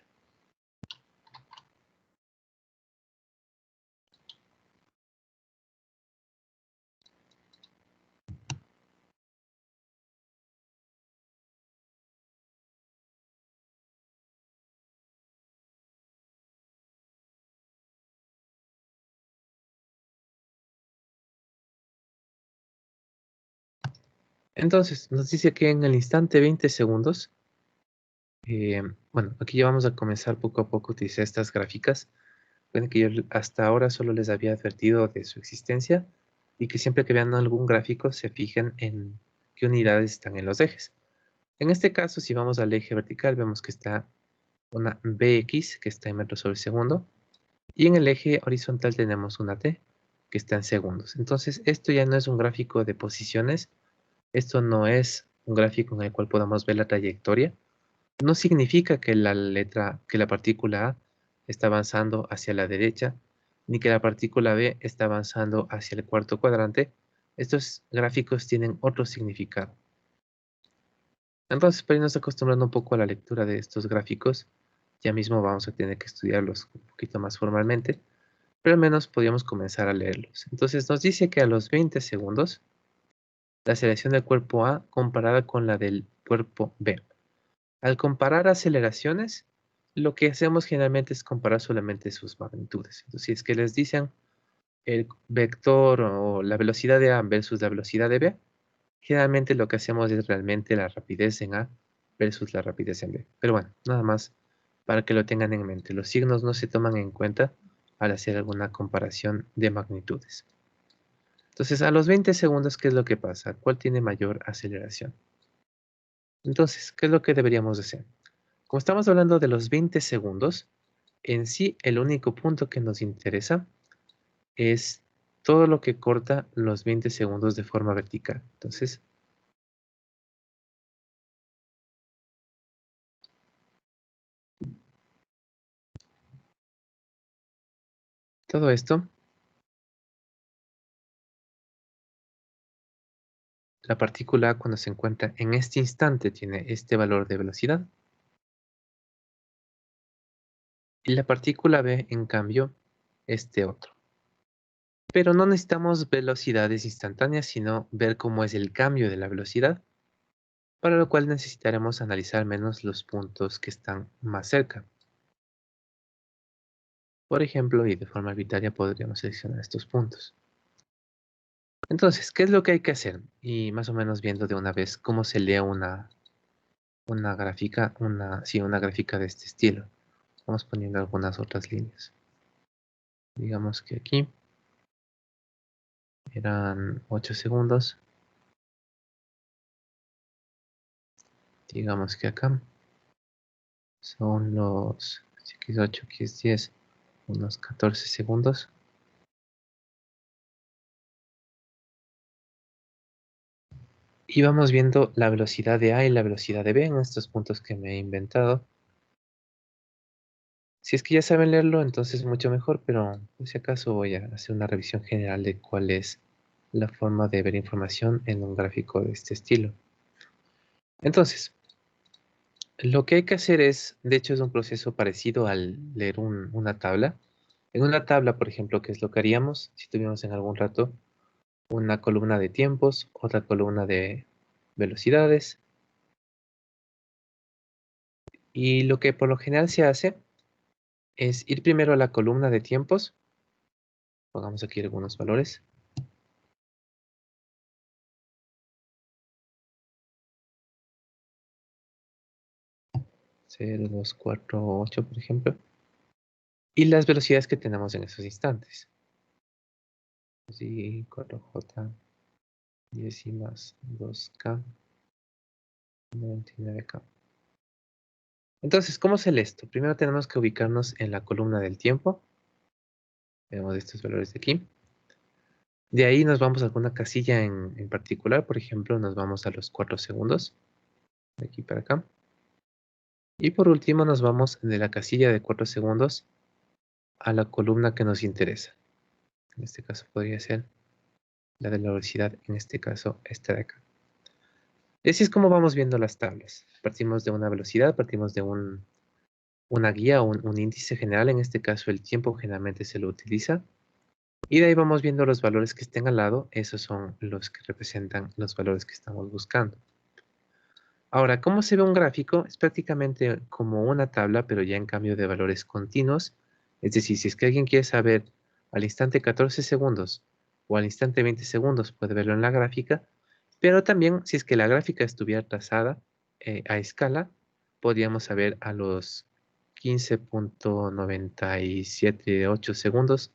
Entonces, nos dice que en el instante 20 segundos, bueno, aquí ya vamos a comenzar poco a poco a utilizar estas gráficas. Recuerden que yo hasta ahora solo les había advertido de su existencia y que siempre que vean algún gráfico se fijen en qué unidades están en los ejes. En este caso, si vamos al eje vertical, vemos que está una Bx, que está en metros sobre segundo, y en el eje horizontal tenemos una T, que está en segundos. Entonces, esto ya no es un gráfico de posiciones, esto no es un gráfico en el cual podamos ver la trayectoria. No significa que la partícula A está avanzando hacia la derecha, ni que la partícula B está avanzando hacia el cuarto cuadrante. Estos gráficos tienen otro significado. Entonces, para irnos acostumbrando un poco a la lectura de estos gráficos, ya mismo vamos a tener que estudiarlos un poquito más formalmente, pero al menos podríamos comenzar a leerlos. Entonces nos dice que a los 20 segundos, la aceleración del cuerpo A comparada con la del cuerpo B. Al comparar aceleraciones, lo que hacemos generalmente es comparar solamente sus magnitudes. Entonces, si es que les dicen el vector o la velocidad de A versus la velocidad de B, generalmente lo que hacemos es realmente la rapidez en A versus la rapidez en B. Pero bueno, nada más para que lo tengan en mente. Los signos no se toman en cuenta al hacer alguna comparación de magnitudes. Entonces, a los 20 segundos, ¿qué es lo que pasa? ¿Cuál tiene mayor aceleración? Entonces, ¿qué es lo que deberíamos hacer? Como estamos hablando de los 20 segundos, en sí el único punto que nos interesa es todo lo que corta los 20 segundos de forma vertical. Entonces, todo esto, la partícula A cuando se encuentra en este instante tiene este valor de velocidad. Y la partícula B, en cambio, este otro. Pero no necesitamos velocidades instantáneas, sino ver cómo es el cambio de la velocidad, para lo cual necesitaremos analizar menos los puntos que están más cerca. Por ejemplo, y de forma arbitraria podríamos seleccionar estos puntos. Entonces, ¿qué es lo que hay que hacer? Y más o menos viendo de una vez cómo se lee una gráfica, una gráfica de este estilo. Vamos poniendo algunas otras líneas. Digamos que aquí eran 8 segundos. Digamos que acá son los X8, X10, unos 14 segundos. Y vamos viendo la velocidad de A y la velocidad de B en estos puntos que me he inventado. Si es que ya saben leerlo, entonces mucho mejor, pero por si acaso voy a hacer una revisión general de cuál es la forma de ver información en un gráfico de este estilo. Entonces, lo que hay que hacer es, de hecho es un proceso parecido al leer una tabla. En una tabla, por ejemplo, ¿qué es lo que haríamos si tuviéramos en algún rato una columna de tiempos, otra columna de velocidades? Y lo que por lo general se hace es ir primero a la columna de tiempos. Pongamos aquí algunos valores. 0, 2, 4, 8, por ejemplo. Y las velocidades que tenemos en esos instantes. Así, 4J, 10 y más 2K, 99K. Entonces, ¿cómo se lee esto? Primero tenemos que ubicarnos en la columna del tiempo. Vemos estos valores de aquí. De ahí nos vamos a alguna casilla en particular. Por ejemplo, nos vamos a los 4 segundos. De aquí para acá. Y por último nos vamos de la casilla de 4 segundos a la columna que nos interesa. En este caso podría ser la de la velocidad, en este caso esta de acá. Y así es como vamos viendo las tablas. Partimos de una velocidad, partimos de una guía o un índice general, en este caso el tiempo generalmente se lo utiliza. Y de ahí vamos viendo los valores que estén al lado, esos son los que representan los valores que estamos buscando. Ahora, ¿cómo se ve un gráfico? Es prácticamente como una tabla, pero ya en cambio de valores continuos. Es decir, si es que alguien quiere saber al instante 14 segundos o al instante 20 segundos, puede verlo en la gráfica, Pero también, si es que la gráfica estuviera trazada a escala, podríamos saber a los 15.978 segundos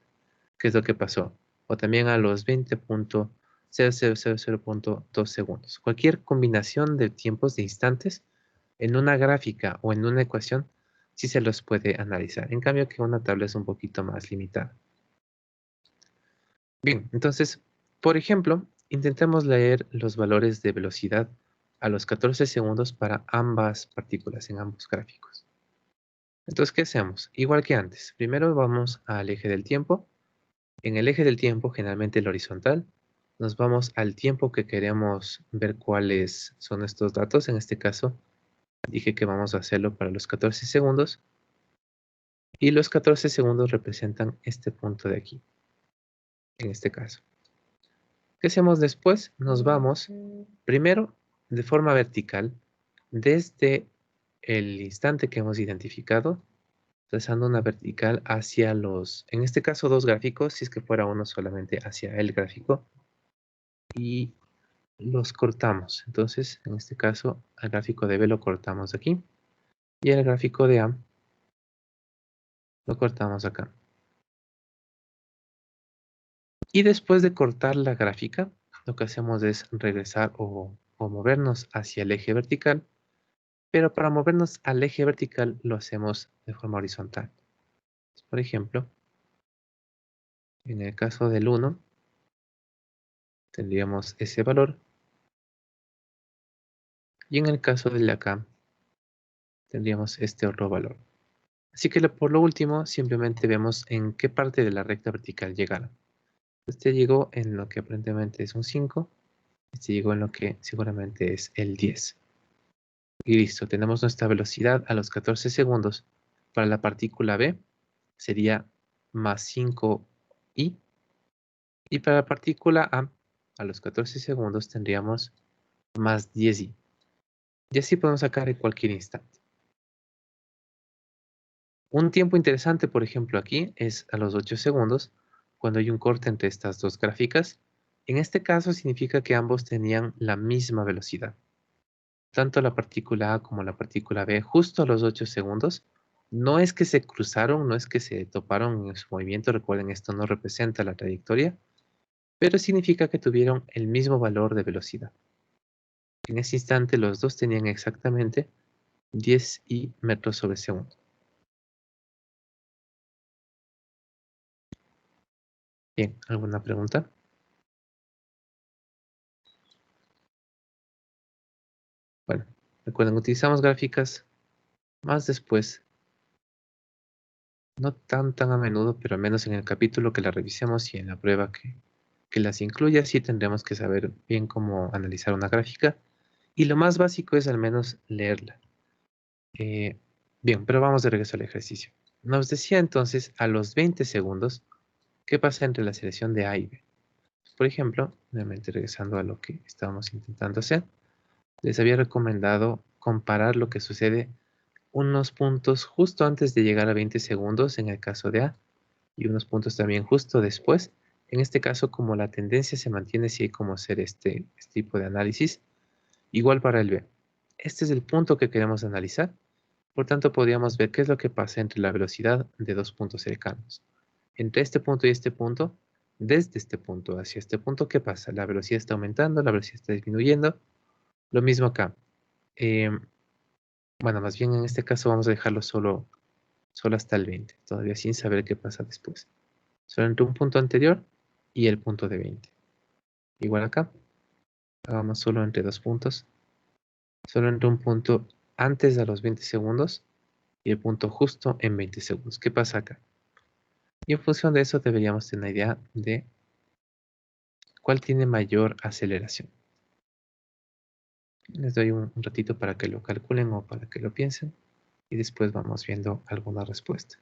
qué es lo que pasó. O también a los 20.0000.2 segundos. Cualquier combinación de tiempos de instantes en una gráfica o en una ecuación sí se los puede analizar. En cambio que una tabla es un poquito más limitada. Bien, entonces, por ejemplo, intentemos leer los valores de velocidad a los 14 segundos para ambas partículas en ambos gráficos. Entonces, ¿qué hacemos? Igual que antes. Primero vamos al eje del tiempo. En el eje del tiempo, generalmente el horizontal, nos vamos al tiempo que queremos ver cuáles son estos datos. En este caso, dije que vamos a hacerlo para los 14 segundos. Y los 14 segundos representan este punto de aquí, en este caso. ¿Qué hacemos después? Nos vamos primero de forma vertical desde el instante que hemos identificado, trazando una vertical hacia los, en este caso, dos gráficos, si es que fuera uno solamente hacia el gráfico, y los cortamos. Entonces, en este caso, el gráfico de B lo cortamos aquí, y el gráfico de A lo cortamos acá. Y después de cortar la gráfica, lo que hacemos es regresar o movernos hacia el eje vertical, pero para movernos al eje vertical lo hacemos de forma horizontal. Por ejemplo, en el caso del 1, tendríamos ese valor. Y en el caso del de acá, tendríamos este otro valor. Así que por lo último, simplemente vemos en qué parte de la recta vertical llegaron. Este llegó en lo que aparentemente es un 5. Este llegó en lo que seguramente es el 10. Y listo, tenemos nuestra velocidad a los 14 segundos. Para la partícula B sería más 5i. Y para la partícula a los 14 segundos tendríamos más 10i. Y así podemos sacar en cualquier instante. Un tiempo interesante, por ejemplo, aquí es a los 8 segundos, cuando hay un corte entre estas dos gráficas. En este caso significa que ambos tenían la misma velocidad. Tanto la partícula A como la partícula B, justo a los 8 segundos. No es que se cruzaron, no es que se toparon en su movimiento. Recuerden, esto no representa la trayectoria, pero significa que tuvieron el mismo valor de velocidad. En ese instante los dos tenían exactamente 10 metros sobre segundo. Bien, ¿alguna pregunta? Bueno, recuerden, utilizamos gráficas más después, no tan a menudo, pero al menos en el capítulo que la revisemos y en la prueba que las incluya, sí tendremos que saber bien cómo analizar una gráfica. Y lo más básico es al menos leerla. Bien, pero vamos de regreso al ejercicio. Nos decía entonces a los 20 segundos qué pasa entre la selección de A y B. Por ejemplo, nuevamente regresando a lo que estábamos intentando hacer, les había recomendado comparar lo que sucede unos puntos justo antes de llegar a 20 segundos en el caso de A y unos puntos también justo después. En este caso, como la tendencia se mantiene, si hay como hacer este tipo de análisis, igual para el B. Este es el punto que queremos analizar. Por tanto, podríamos ver qué es lo que pasa entre la velocidad de dos puntos cercanos. Entre este punto y este punto, desde este punto hacia este punto, ¿qué pasa? La velocidad está aumentando, la velocidad está disminuyendo. Lo mismo acá. Bueno, más bien en este caso vamos a dejarlo solo hasta el 20, todavía sin saber qué pasa después. Solo entre un punto anterior y el punto de 20. Igual acá, hagamos solo entre dos puntos. Solo entre un punto antes de los 20 segundos y el punto justo en 20 segundos. ¿Qué pasa acá? Y en función de eso deberíamos tener una idea de cuál tiene mayor aceleración. Les doy un ratito para que lo calculen o para que lo piensen y después vamos viendo alguna respuesta.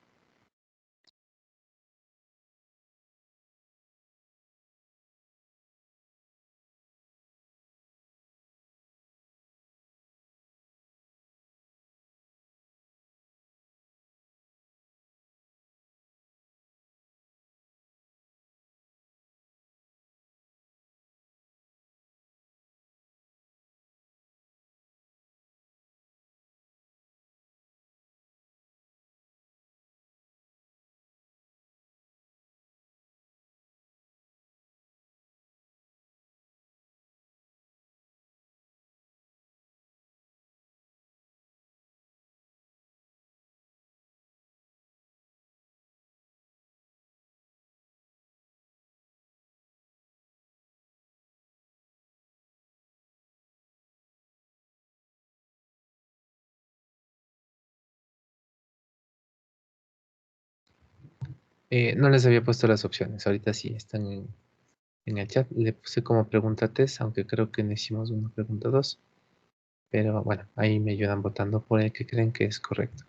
No les había puesto las opciones, ahorita sí están en el chat. Le puse como pregunta test, aunque creo que no hicimos una pregunta 2. Pero bueno, ahí me ayudan votando por el que creen que es correcto.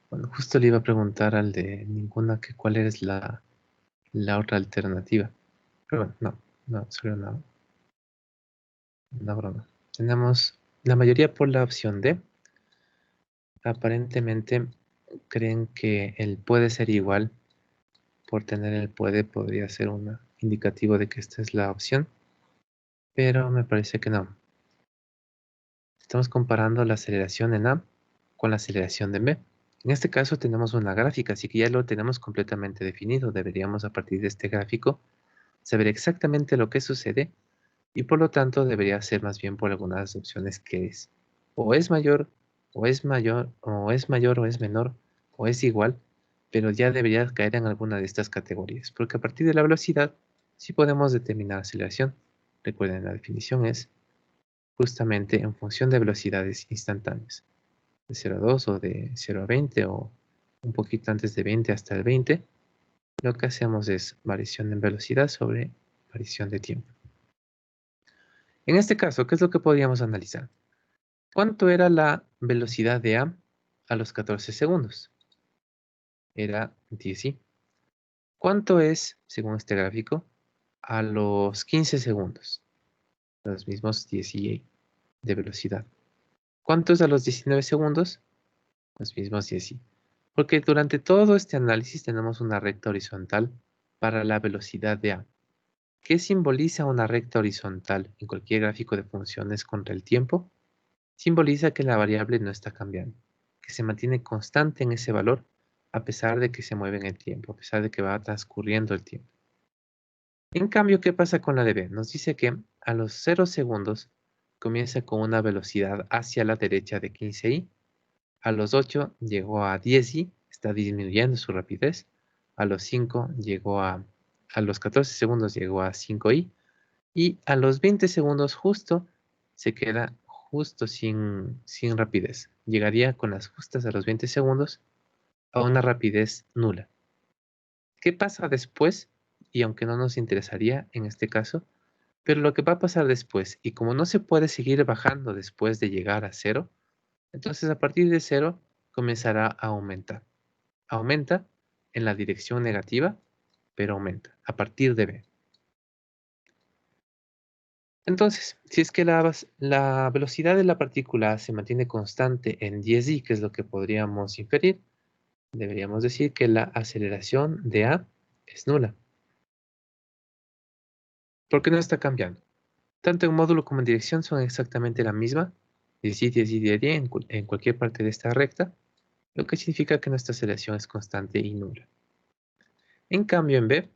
Bueno, justo le iba a preguntar al de ninguna que cuál es la otra alternativa. Pero bueno, no, solo una broma. Tenemos la mayoría por la opción D. Aparentemente creen que el puede ser igual. Por tener el puede podría ser un indicativo de que esta es la opción. Pero me parece que no. Estamos comparando la aceleración en A con la aceleración de B. En este caso tenemos una gráfica, así que ya lo tenemos completamente definido. Deberíamos a partir de este gráfico saber exactamente lo que sucede y por lo tanto debería ser más bien por algunas opciones que es o es mayor, o es mayor, o es mayor, o es menor, o es igual, pero ya debería caer en alguna de estas categorías, porque a partir de la velocidad sí podemos determinar aceleración. Recuerden, la definición es justamente en función de velocidades instantáneas, de 0 a 2 o de 0 a 20 o un poquito antes de 20 hasta el 20. Lo que hacemos es variación en velocidad sobre variación de tiempo. En este caso, ¿qué es lo que podríamos analizar? ¿Cuánto era la velocidad de a los 14 segundos? Era 10i. ¿Cuánto es, según este gráfico, a los 15 segundos? Los mismos 10i de velocidad. ¿Cuánto es a los 19 segundos? Los mismos 10i. Porque durante todo este análisis tenemos una recta horizontal para la velocidad de a. ¿Qué simboliza una recta horizontal en cualquier gráfico de funciones contra el tiempo? Simboliza que la variable no está cambiando, que se mantiene constante en ese valor a pesar de que se mueve en el tiempo, a pesar de que va transcurriendo el tiempo. En cambio, ¿qué pasa con la de B? Nos dice que a los 0 segundos comienza con una velocidad hacia la derecha de 15i, a los 8 llegó a 10i, está disminuyendo su rapidez, a los 5 llegó a los 14 segundos llegó a 5i, y a los 20 segundos justo se queda justo sin rapidez. Llegaría con las justas a los 20 segundos a una rapidez nula. ¿Qué pasa después? Y aunque no nos interesaría en este caso, pero lo que va a pasar después, y como no se puede seguir bajando después de llegar a cero, entonces a partir de cero comenzará a aumentar. Aumenta en la dirección negativa, pero aumenta a partir de B. Entonces, si es que la velocidad de la partícula se mantiene constante en 10i, que es lo que podríamos inferir, deberíamos decir que la aceleración de A es nula. Porque no está cambiando. Tanto en módulo como en dirección son exactamente la misma, 10i, 10i, 10i en cualquier parte de esta recta, lo que significa que nuestra aceleración es constante y nula. En cambio, en B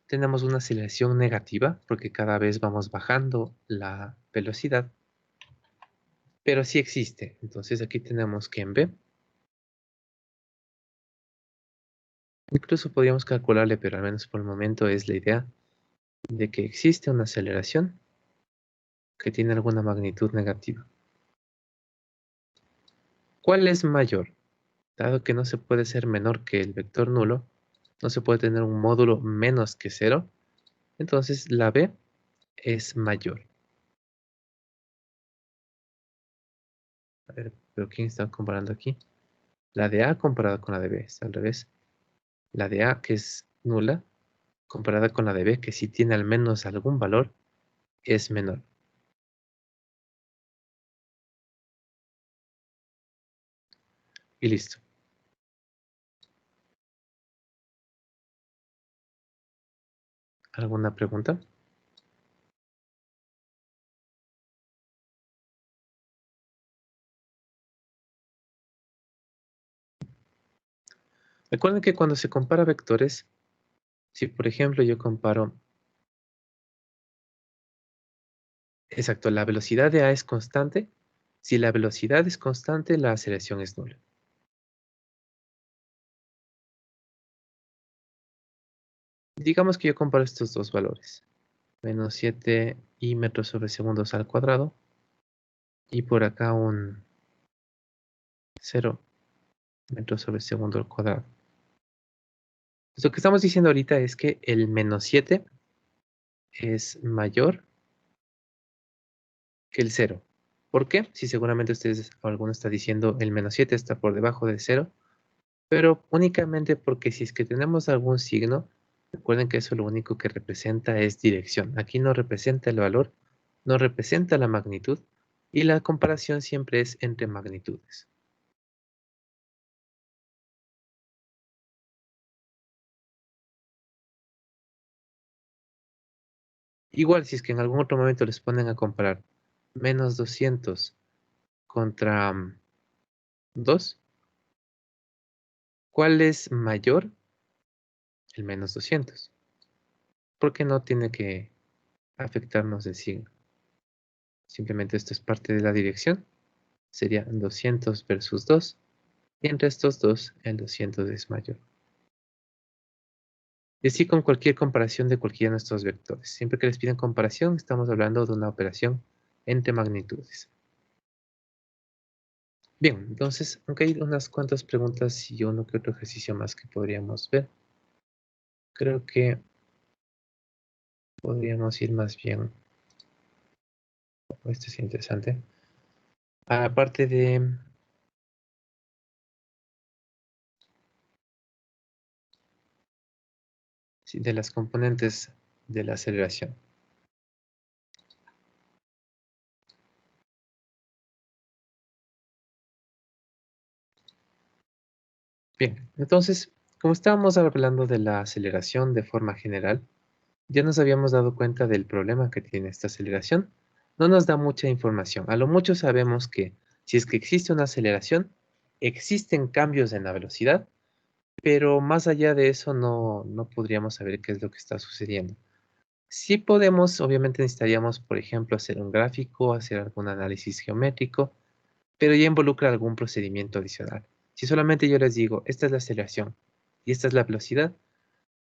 tenemos una aceleración negativa, porque cada vez vamos bajando la velocidad, pero sí existe. Entonces aquí tenemos que en B, incluso podríamos calcularle, pero al menos por el momento es la idea de que existe una aceleración que tiene alguna magnitud negativa. ¿Cuál es mayor? Dado que no se puede ser menor que el vector nulo, no se puede tener un módulo menos que 0, entonces la B es mayor. A ver, pero ¿quién está comparando aquí? La de A comparada con la de B, está al revés. La de A, que es nula comparada con la de B, que si tiene al menos algún valor, es menor. Y listo. ¿Alguna pregunta? Recuerden que cuando se compara vectores, si por ejemplo yo comparo, exacto, la velocidad de A es constante, si la velocidad es constante, la aceleración es nula. Digamos que yo comparo estos dos valores, menos 7 y metros sobre segundos al cuadrado, y por acá un 0 metros sobre segundo al cuadrado. Lo que estamos diciendo ahorita es que el menos 7 es mayor que el 0. ¿Por qué? Si seguramente ustedes o alguno está diciendo el menos 7 está por debajo del 0, pero únicamente porque si es que tenemos algún signo, recuerden que eso lo único que representa es dirección. Aquí no representa el valor, no representa la magnitud, y la comparación siempre es entre magnitudes. Igual, si es que en algún otro momento les ponen a comparar menos 200 contra 2, ¿cuál es mayor? El menos 200. Porque no tiene que afectarnos el signo. Simplemente esto es parte de la dirección. Sería 200 versus 2. Y entre estos dos, el 200 es mayor. Y así con cualquier comparación de cualquiera de nuestros vectores. Siempre que les piden comparación, estamos hablando de una operación entre magnitudes. Bien, entonces, aunque hay unas cuantas preguntas y uno que otro ejercicio más que podríamos ver, creo que podríamos ir más bien. Esto es interesante. Aparte de las componentes de la aceleración. Bien, entonces, como estábamos hablando de la aceleración de forma general, ya nos habíamos dado cuenta del problema que tiene esta aceleración. No nos da mucha información. A lo mucho sabemos que si es que existe una aceleración, existen cambios en la velocidad, pero más allá de eso no podríamos saber qué es lo que está sucediendo. Sí podemos, obviamente necesitaríamos, por ejemplo, hacer un gráfico, hacer algún análisis geométrico, pero ya involucra algún procedimiento adicional. Si solamente yo les digo, esta es la aceleración y esta es la velocidad,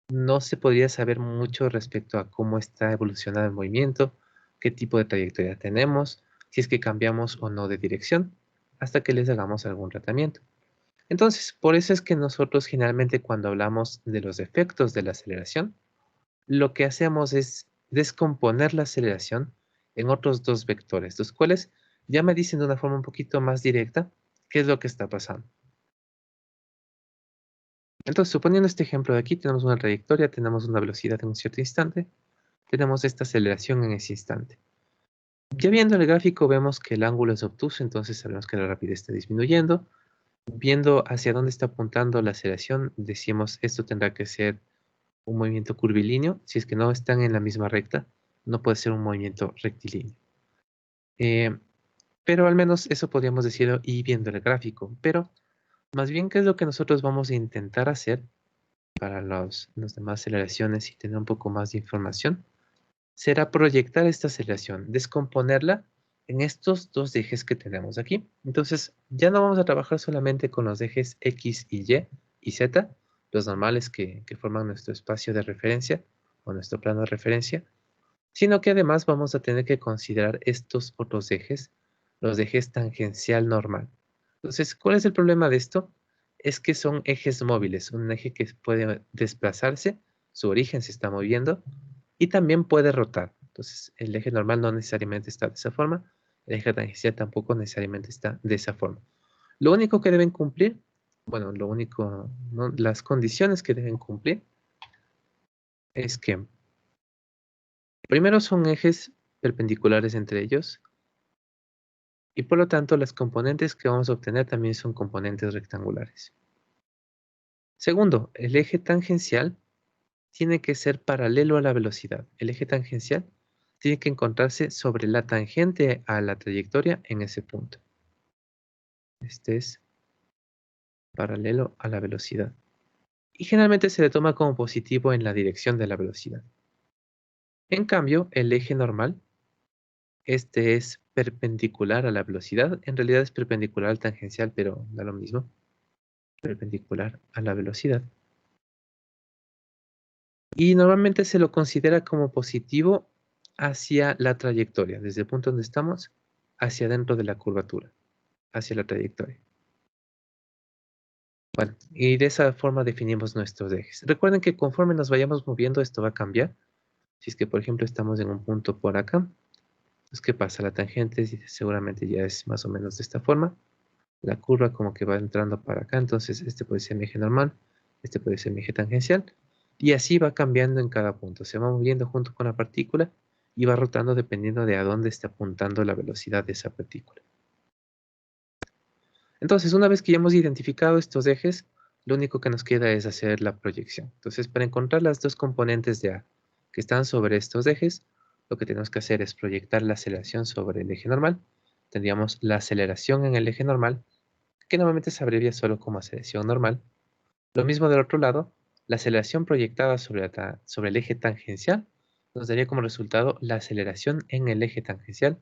no se podría saber mucho respecto a cómo está evolucionando el movimiento, qué tipo de trayectoria tenemos, si es que cambiamos o no de dirección, hasta que les hagamos algún tratamiento. Entonces, por eso es que nosotros generalmente cuando hablamos de los efectos de la aceleración, lo que hacemos es descomponer la aceleración en otros dos vectores, los cuales ya me dicen de una forma un poquito más directa qué es lo que está pasando. Entonces, suponiendo este ejemplo de aquí, tenemos una trayectoria, tenemos una velocidad en un cierto instante, tenemos esta aceleración en ese instante. Ya viendo el gráfico vemos que el ángulo es obtuso, entonces sabemos que la rapidez está disminuyendo. Viendo hacia dónde está apuntando la aceleración, decimos esto tendrá que ser un movimiento curvilíneo. Si es que no están en la misma recta, no puede ser un movimiento rectilíneo. Pero al menos eso podríamos decirlo y viendo el gráfico. Pero más bien, ¿qué es lo que nosotros vamos a intentar hacer para las demás aceleraciones y tener un poco más de información? Será proyectar esta aceleración, descomponerla en estos dos ejes que tenemos aquí. Entonces, ya no vamos a trabajar solamente con los ejes X y Z, los normales que forman nuestro espacio de referencia o nuestro plano de referencia, sino que además vamos a tener que considerar estos otros ejes, los ejes tangencial normal. Entonces, ¿cuál es el problema de esto? Es que son ejes móviles, un eje que puede desplazarse, su origen se está moviendo, y también puede rotar. Entonces, el eje normal no necesariamente está de esa forma, el eje tangencial tampoco necesariamente está de esa forma. Lo único que deben cumplir, bueno, lo único, ¿no? Las condiciones que deben cumplir es que primero son ejes perpendiculares entre ellos y por lo tanto las componentes que vamos a obtener también son componentes rectangulares. Segundo, el eje tangencial tiene que ser paralelo a la velocidad. El eje tangencial tiene que encontrarse sobre la tangente a la trayectoria en ese punto. Este es paralelo a la velocidad. Y generalmente se le toma como positivo en la dirección de la velocidad. En cambio, el eje normal, este es perpendicular a la velocidad. En realidad es perpendicular al tangencial, pero da lo mismo. Perpendicular a la velocidad. Y normalmente se lo considera como positivo hacia la trayectoria, desde el punto donde estamos, hacia dentro de la curvatura, hacia la trayectoria. Bueno, y de esa forma definimos nuestros ejes. Recuerden que conforme nos vayamos moviendo, esto va a cambiar. Si es que, por ejemplo, estamos en un punto por acá, pues, ¿qué pasa? La tangente seguramente ya es más o menos de esta forma. La curva como que va entrando para acá, entonces este puede ser mi eje normal, este puede ser mi eje tangencial, y así va cambiando en cada punto. Se va moviendo junto con la partícula y va rotando dependiendo de a dónde está apuntando la velocidad de esa partícula. Entonces, una vez que ya hemos identificado estos ejes, lo único que nos queda es hacer la proyección. Entonces, para encontrar las dos componentes de A que están sobre estos ejes, lo que tenemos que hacer es proyectar la aceleración sobre el eje normal. Tendríamos la aceleración en el eje normal, que normalmente se abrevia solo como aceleración normal. Lo mismo del otro lado, la aceleración proyectada sobre el eje tangencial nos daría como resultado la aceleración en el eje tangencial,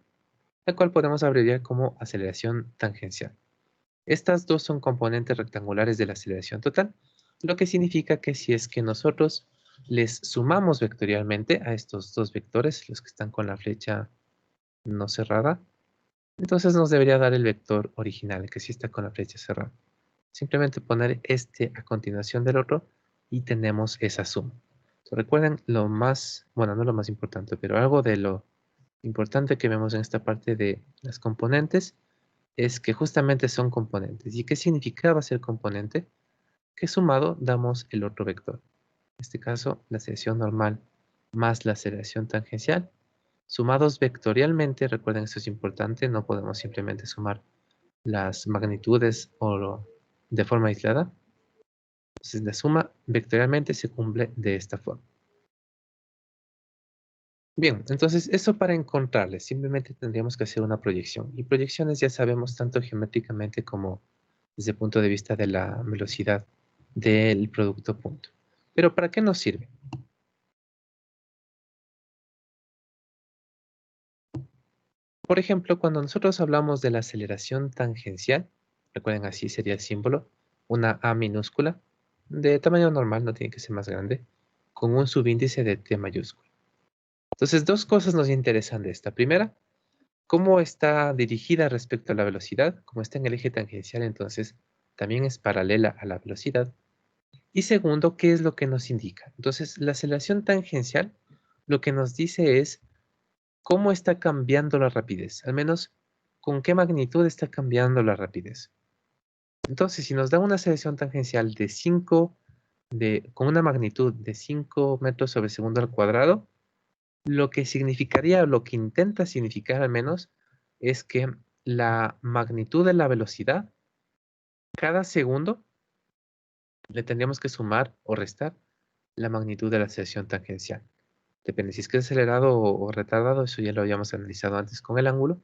la cual podemos abreviar como aceleración tangencial. Estas dos son componentes rectangulares de la aceleración total, lo que significa que si es que nosotros les sumamos vectorialmente a estos dos vectores, los que están con la flecha no cerrada, entonces nos debería dar el vector original, que sí está con la flecha cerrada. Simplemente poner este a continuación del otro y tenemos esa suma. Recuerden lo más, bueno, no lo más importante, pero algo de lo importante que vemos en esta parte de las componentes es que justamente son componentes. ¿Y qué significaba ser componente? Que sumado damos el otro vector. En este caso, la aceleración normal más la aceleración tangencial. Sumados vectorialmente, recuerden esto es importante, no podemos simplemente sumar las magnitudes de forma aislada. Entonces la suma vectorialmente se cumple de esta forma. Bien, entonces eso para encontrarles, simplemente tendríamos que hacer una proyección. Y proyecciones ya sabemos tanto geométricamente como desde el punto de vista de la velocidad del producto punto. Pero ¿para qué nos sirve? Por ejemplo, cuando nosotros hablamos de la aceleración tangencial, recuerden así sería el símbolo, una A minúscula, de tamaño normal, no tiene que ser más grande, con un subíndice de T mayúscula. Entonces, dos cosas nos interesan de esta. Primera, cómo está dirigida respecto a la velocidad. Como está en el eje tangencial, entonces también es paralela a la velocidad. Y segundo, ¿qué es lo que nos indica? Entonces, la aceleración tangencial lo que nos dice es cómo está cambiando la rapidez, al menos con qué magnitud está cambiando la rapidez. Entonces, si nos da una aceleración tangencial de 5, con una magnitud de 5 metros sobre segundo al cuadrado, lo que significaría, o lo que intenta significar al menos, es que la magnitud de la velocidad, cada segundo, le tendríamos que sumar o restar la magnitud de la aceleración tangencial. Depende si es que es acelerado o retardado, eso ya lo habíamos analizado antes con el ángulo.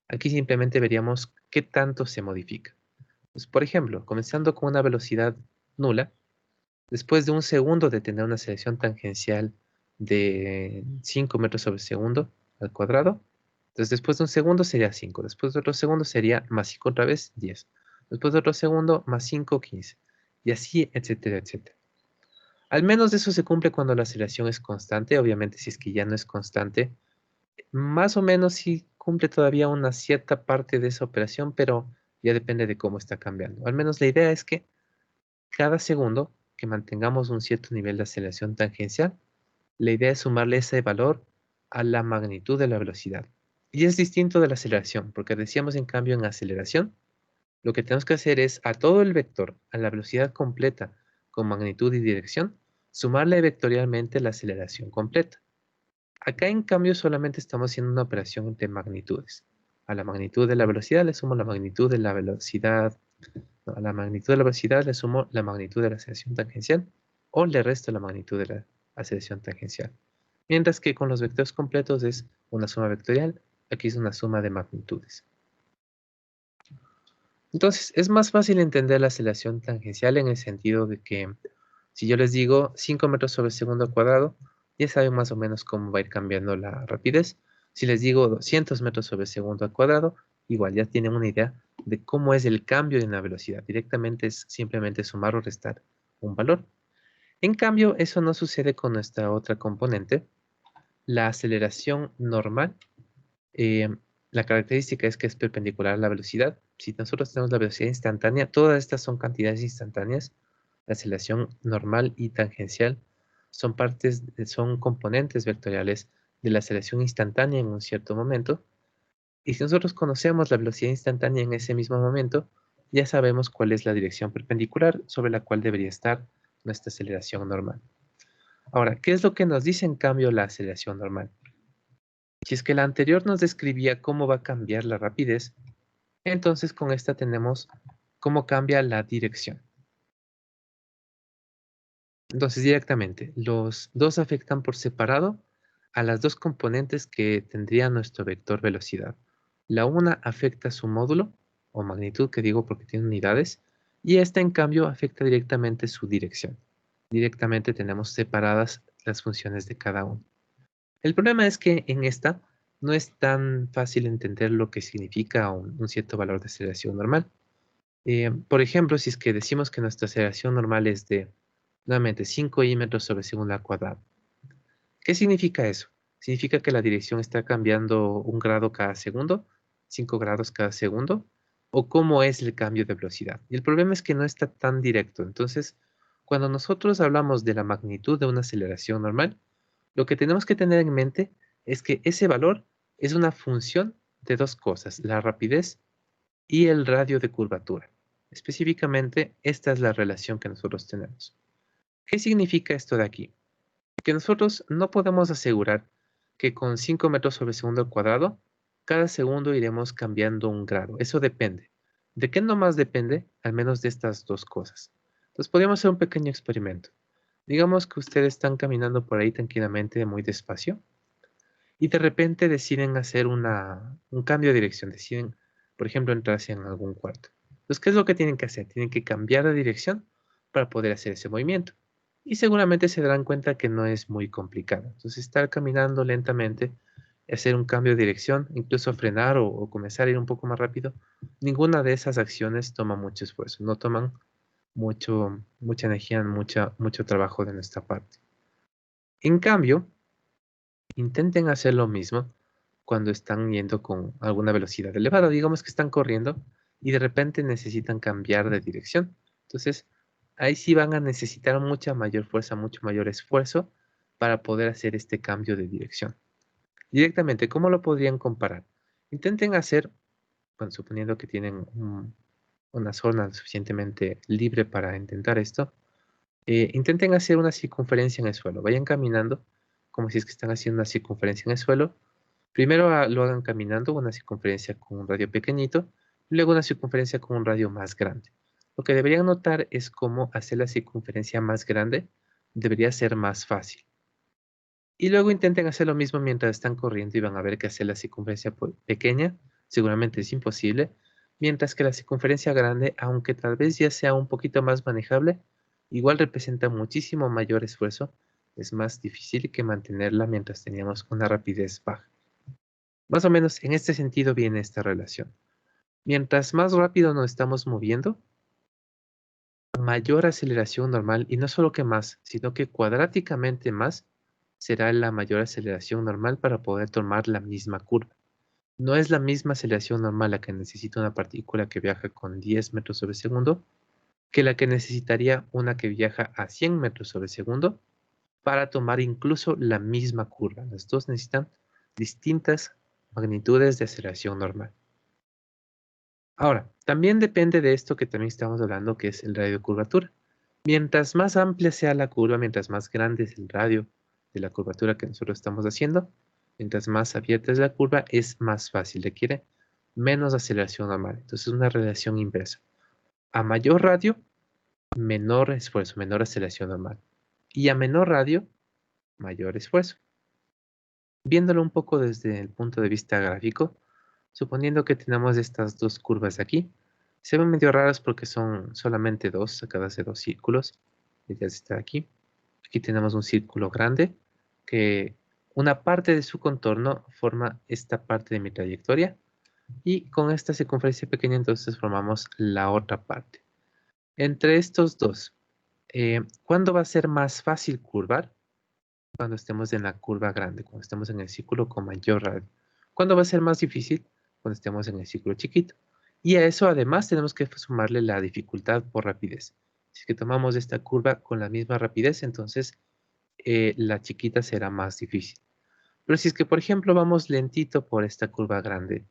Aquí simplemente veríamos qué tanto se modifica. Pues, por ejemplo, comenzando con una velocidad nula, después de un segundo de tener una aceleración tangencial de 5 metros sobre segundo al cuadrado, entonces después de un segundo sería 5, después de otro segundo sería más 5 otra vez, 10, después de otro segundo más 5, 15, y así, etcétera, etcétera. Al menos eso se cumple cuando la aceleración es constante. Obviamente, si es que ya no es constante, más o menos sí cumple todavía una cierta parte de esa operación, pero ya depende de cómo está cambiando. Al menos la idea es que cada segundo que mantengamos un cierto nivel de aceleración tangencial, la idea es sumarle ese valor a la magnitud de la velocidad. Y es distinto de la aceleración, porque decíamos en cambio en aceleración, lo que tenemos que hacer es a todo el vector, a la velocidad completa con magnitud y dirección, sumarle vectorialmente la aceleración completa. Acá en cambio solamente estamos haciendo una operación entre magnitudes. A la magnitud de la velocidad le sumo la magnitud de la velocidad, no, a la magnitud de la velocidad le sumo la magnitud de la aceleración tangencial o le resto la magnitud de la aceleración tangencial. Mientras que con los vectores completos es una suma vectorial, aquí es una suma de magnitudes. Entonces, es más fácil entender la aceleración tangencial en el sentido de que si yo les digo 5 metros sobre segundo al cuadrado, ya saben más o menos cómo va a ir cambiando la rapidez. Si les digo 200 metros sobre segundo al cuadrado, igual ya tienen una idea de cómo es el cambio en la velocidad. Directamente es simplemente sumar o restar un valor. En cambio, eso no sucede con nuestra otra componente, la aceleración normal. La característica es que es perpendicular a la velocidad. Si nosotros tenemos la velocidad instantánea, todas estas son cantidades instantáneas. La aceleración normal y tangencial son son componentes vectoriales de la aceleración instantánea en un cierto momento. Y si nosotros conocemos la velocidad instantánea en ese mismo momento, ya sabemos cuál es la dirección perpendicular sobre la cual debería estar nuestra aceleración normal. Ahora, ¿qué es lo que nos dice en cambio la aceleración normal? Si es que la anterior nos describía cómo va a cambiar la rapidez, entonces con esta tenemos cómo cambia la dirección. Entonces directamente, los dos afectan por separado a las dos componentes que tendría nuestro vector velocidad. La una afecta su módulo, o magnitud que digo porque tiene unidades, y esta en cambio afecta directamente su dirección. Directamente tenemos separadas las funciones de cada uno. El problema es que en esta no es tan fácil entender lo que significa un cierto valor de aceleración normal. Por ejemplo, si es que decimos que nuestra aceleración normal es de, nuevamente, 5i metros sobre segundo al cuadrado. ¿Qué significa eso? ¿Significa que la dirección está cambiando 1 grado cada segundo? ¿5 grados cada segundo? ¿O cómo es el cambio de velocidad? Y el problema es que no está tan directo. Entonces, cuando nosotros hablamos de la magnitud de una aceleración normal, lo que tenemos que tener en mente es que ese valor es una función de dos cosas, la rapidez y el radio de curvatura. Específicamente, esta es la relación que nosotros tenemos. ¿Qué significa esto de aquí? Que nosotros no podemos asegurar que con 5 metros sobre segundo al cuadrado, cada segundo iremos cambiando 1 grado. Eso depende. ¿De qué nomás depende? Al menos de estas dos cosas. Entonces podríamos hacer un pequeño experimento. Digamos que ustedes están caminando por ahí tranquilamente, muy despacio, y de repente deciden hacer un cambio de dirección. Deciden, por ejemplo, entrar hacia algún cuarto. Entonces, ¿qué es lo que tienen que hacer? Tienen que cambiar de dirección para poder hacer ese movimiento. Y seguramente se darán cuenta que no es muy complicado. Entonces, estar caminando lentamente, hacer un cambio de dirección, incluso frenar o comenzar a ir un poco más rápido, ninguna de esas acciones toma mucho esfuerzo. No toman mucha energía, mucho trabajo de nuestra parte. En cambio, intenten hacer lo mismo cuando están yendo con alguna velocidad elevada. Digamos que están corriendo y de repente necesitan cambiar de dirección. Entonces, ahí sí van a necesitar mucha mayor fuerza, mucho mayor esfuerzo para poder hacer este cambio de dirección. Directamente, ¿cómo lo podrían comparar? Intenten hacer, bueno, suponiendo que tienen una zona suficientemente libre para intentar esto, intenten hacer una circunferencia en el suelo. Vayan caminando como si es que están haciendo una circunferencia en el suelo. Primero lo hagan caminando, una circunferencia con un radio pequeñito, luego una circunferencia con un radio más grande. Lo que deberían notar es cómo hacer la circunferencia más grande debería ser más fácil. Y luego intenten hacer lo mismo mientras están corriendo y van a ver que hacer la circunferencia pequeña seguramente es imposible, mientras que la circunferencia grande, aunque tal vez ya sea un poquito más manejable, igual representa muchísimo mayor esfuerzo. Es más difícil que mantenerla mientras teníamos una rapidez baja. Más o menos en este sentido viene esta relación. Mientras más rápido nos estamos moviendo, mayor aceleración normal, y no solo que más, sino que cuadráticamente más, será la mayor aceleración normal para poder tomar la misma curva. No es la misma aceleración normal la que necesita una partícula que viaja con 10 metros sobre segundo que la que necesitaría una que viaja a 100 metros sobre segundo para tomar incluso la misma curva. Las dos necesitan distintas magnitudes de aceleración normal. Ahora, también depende de esto que también estamos hablando, que es el radio de curvatura. Mientras más amplia sea la curva, mientras más grande es el radio de la curvatura que nosotros estamos haciendo, mientras más abierta es la curva, es más fácil, requiere menos aceleración normal. Entonces es una relación inversa. A mayor radio, menor esfuerzo, menor aceleración normal. Y a menor radio, mayor esfuerzo. Viéndolo un poco desde el punto de vista gráfico, suponiendo que tenemos estas dos curvas de aquí, se ven medio raras porque son solamente dos, sacadas de dos círculos. Ya está aquí. Aquí tenemos un círculo grande que una parte de su contorno forma esta parte de mi trayectoria y con esta circunferencia pequeña entonces formamos la otra parte. Entre estos dos, ¿cuándo va a ser más fácil curvar? Cuando estemos en la curva grande, cuando estemos en el círculo con mayor radio. ¿Cuándo va a ser más difícil? Cuando estemos en el círculo chiquito. Y a eso además tenemos que sumarle la dificultad por rapidez. Si es que tomamos esta curva con la misma rapidez, entonces la chiquita será más difícil. Pero si es que, por ejemplo, vamos lentito por esta curva grande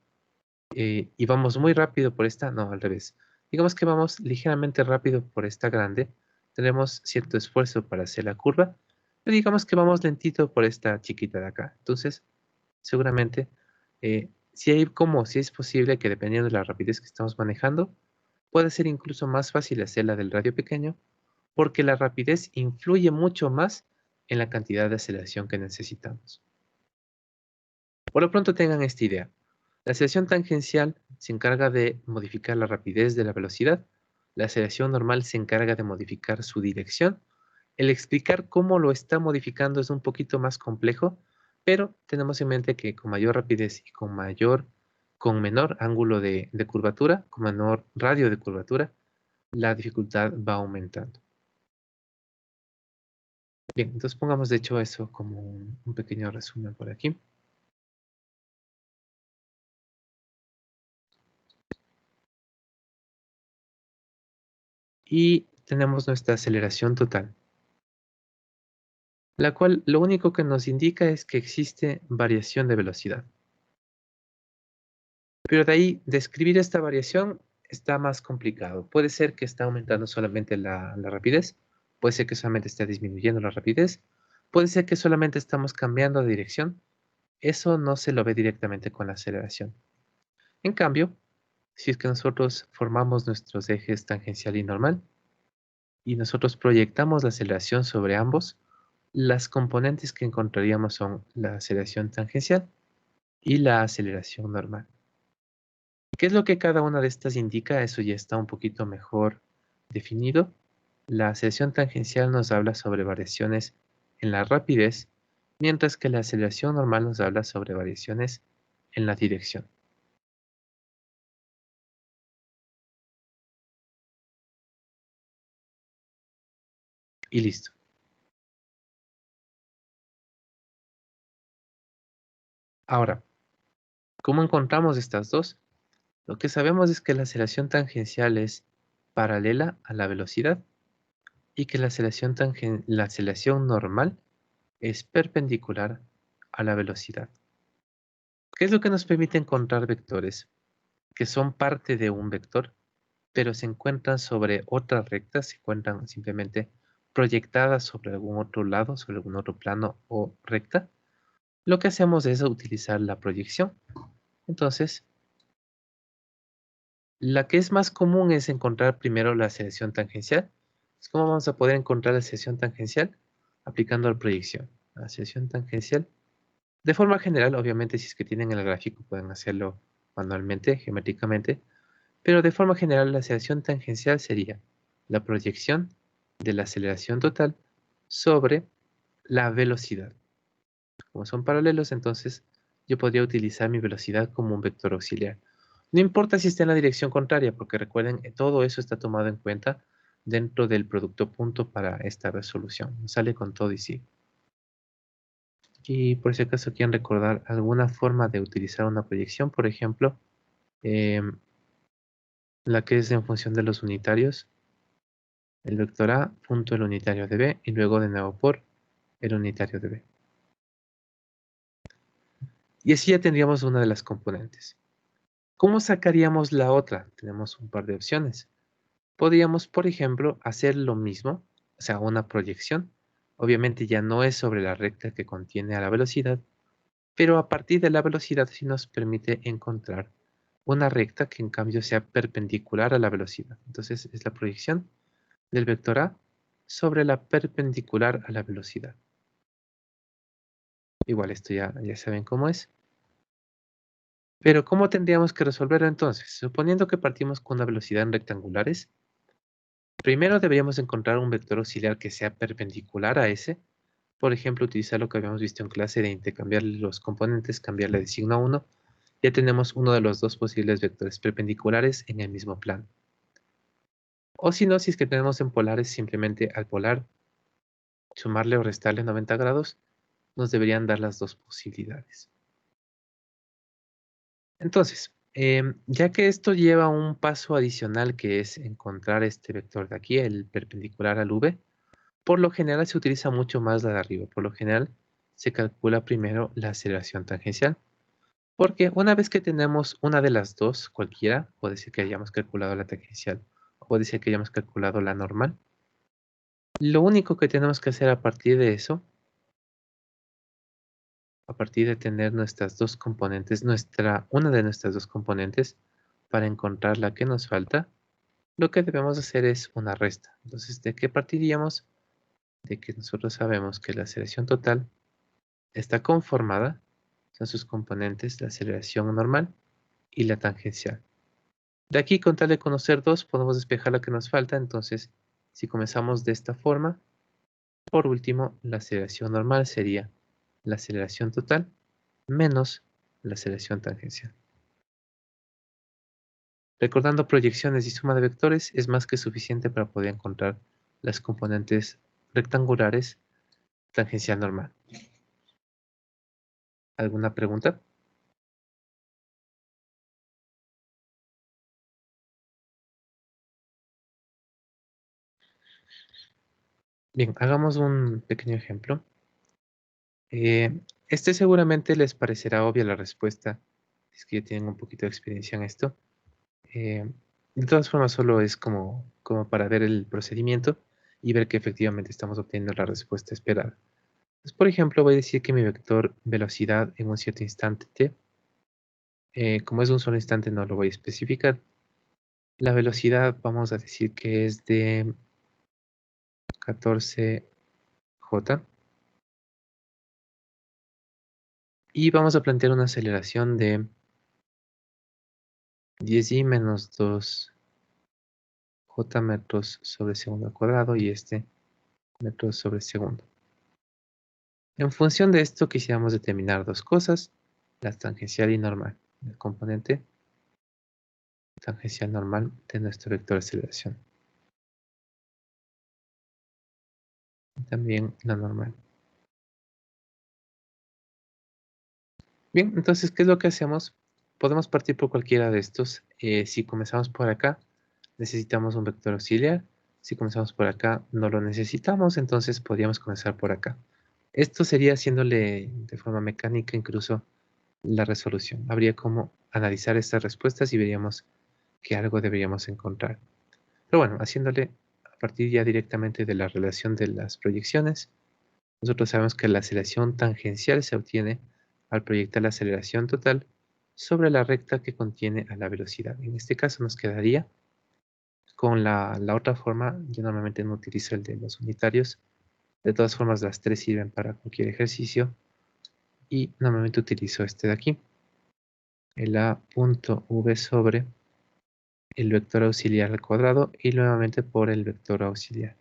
y vamos muy rápido por esta, no, al revés. Digamos que vamos ligeramente rápido por esta grande, tenemos cierto esfuerzo para hacer la curva, pero digamos que vamos lentito por esta chiquita de acá. Entonces, seguramente, si es posible que dependiendo de la rapidez que estamos manejando, puede ser incluso más fácil hacer la del radio pequeño, porque la rapidez influye mucho más en la cantidad de aceleración que necesitamos. Por lo pronto tengan esta idea. La aceleración tangencial se encarga de modificar la rapidez de la velocidad. La aceleración normal se encarga de modificar su dirección. El explicar cómo lo está modificando es un poquito más complejo, pero tenemos en mente que con mayor rapidez y con menor ángulo de curvatura, con menor radio de curvatura, la dificultad va aumentando. Bien, entonces pongamos de hecho eso como un pequeño resumen por aquí. Y tenemos nuestra aceleración total, la cual lo único que nos indica es que existe variación de velocidad. Pero de ahí, describir esta variación está más complicado. Puede ser que está aumentando solamente la rapidez, puede ser que solamente está disminuyendo la rapidez, puede ser que solamente estamos cambiando de dirección. Eso no se lo ve directamente con la aceleración. En cambio, si es que nosotros formamos nuestros ejes tangencial y normal, y nosotros proyectamos la aceleración sobre ambos, las componentes que encontraríamos son la aceleración tangencial y la aceleración normal. ¿Qué es lo que cada una de estas indica? Eso ya está un poquito mejor definido. La aceleración tangencial nos habla sobre variaciones en la rapidez, mientras que la aceleración normal nos habla sobre variaciones en la dirección. Y listo. Ahora, ¿cómo encontramos estas dos? Lo que sabemos es que la aceleración tangencial es paralela a la velocidad y que la aceleración normal es perpendicular a la velocidad. ¿Qué es lo que nos permite encontrar vectores que son parte de un vector, pero se encuentran sobre otras rectas, se encuentran simplemente proyectadas sobre algún otro lado, sobre algún otro plano o recta? Lo que hacemos es utilizar la proyección. Entonces, la que es más común es encontrar primero la aceleración tangencial. ¿Cómo vamos a poder encontrar la aceleración tangencial? Aplicando la proyección. La aceleración tangencial. De forma general, obviamente, si es que tienen el gráfico, pueden hacerlo manualmente, geométricamente. Pero de forma general, la aceleración tangencial sería la proyección de la aceleración total sobre la velocidad. Como son paralelos, entonces yo podría utilizar mi velocidad como un vector auxiliar. No importa si está en la dirección contraria, porque recuerden, todo eso está tomado en cuenta dentro del producto punto para esta resolución. Sale con todo y sí. Y por si acaso quieren recordar alguna forma de utilizar una proyección, por ejemplo, la que es en función de los unitarios, el vector A punto el unitario de B y luego de nuevo por el unitario de B. Y así ya tendríamos una de las componentes. ¿Cómo sacaríamos la otra? Tenemos un par de opciones. podríamos, por ejemplo, hacer lo mismo, o sea, una proyección. Obviamente ya no es sobre la recta que contiene a la velocidad, pero a partir de la velocidad sí nos permite encontrar una recta que en cambio sea perpendicular a la velocidad. Entonces es la proyección del vector A sobre la perpendicular a la velocidad. Igual esto ya saben cómo es. Pero ¿cómo tendríamos que resolverlo entonces? Suponiendo que partimos con una velocidad en rectangulares, primero deberíamos encontrar un vector auxiliar que sea perpendicular a ese. Por ejemplo, utilizar lo que habíamos visto en clase de intercambiar los componentes, cambiarle de signo a 1. Ya tenemos uno de los dos posibles vectores perpendiculares en el mismo plano. O si no, si es que tenemos en polares, simplemente al polar sumarle o restarle 90 grados, nos deberían dar las dos posibilidades. Entonces, ya que esto lleva un paso adicional que es encontrar este vector de aquí, el perpendicular al v, por lo general se utiliza mucho más la de arriba. Por lo general se calcula primero la aceleración tangencial. Porque una vez que tenemos una de las dos, cualquiera, puede ser que hayamos calculado la tangencial o puede ser que hayamos calculado la normal. Lo único que tenemos que hacer a partir de eso, a partir de tener nuestras dos componentes, una de nuestras dos componentes, para encontrar la que nos falta, lo que debemos hacer es una resta. Entonces, ¿de qué partiríamos? De que nosotros sabemos que la aceleración total está conformada, son sus componentes, la aceleración normal y la tangencial. De aquí, con tal de conocer dos, podemos despejar la que nos falta. Entonces, si comenzamos de esta forma, por último, la aceleración normal sería la aceleración total menos la aceleración tangencial. Recordando proyecciones y suma de vectores, es más que suficiente para poder encontrar las componentes rectangulares tangencial normal. ¿Alguna pregunta? Bien, hagamos un pequeño ejemplo. Este seguramente les parecerá obvia la respuesta, si es que ya tienen un poquito de experiencia en esto. Eh, de todas formas, solo es como para ver el procedimiento y ver que efectivamente estamos obteniendo la respuesta esperada. Entonces, por ejemplo, voy a decir que mi vector velocidad en un cierto instante t, como es un solo instante no lo voy a especificar. La velocidad vamos a decir que es de 14j. Y vamos a plantear una aceleración de 10i menos 2j metros sobre segundo al cuadrado y este metros sobre segundo. En función de esto quisiéramos determinar dos cosas, la tangencial y normal, el componente tangencial normal de nuestro vector de aceleración. Y también la normal. Bien, entonces, ¿qué es lo que hacemos? Podemos partir por cualquiera de estos. Si comenzamos por acá, necesitamos un vector auxiliar. Si comenzamos por acá, no lo necesitamos, entonces podríamos comenzar por acá. Esto sería haciéndole de forma mecánica incluso la resolución. Habría como analizar estas respuestas y veríamos que algo deberíamos encontrar. Pero bueno, haciéndole a partir ya directamente de la relación de las proyecciones, nosotros sabemos que la aceleración tangencial se obtiene al proyectar la aceleración total sobre la recta que contiene a la velocidad. En este caso nos quedaría con la otra forma. Yo normalmente no utilizo el de los unitarios. De todas formas, las tres sirven para cualquier ejercicio. Y normalmente utilizo este de aquí. El A.V sobre el vector auxiliar al cuadrado y nuevamente por el vector auxiliar.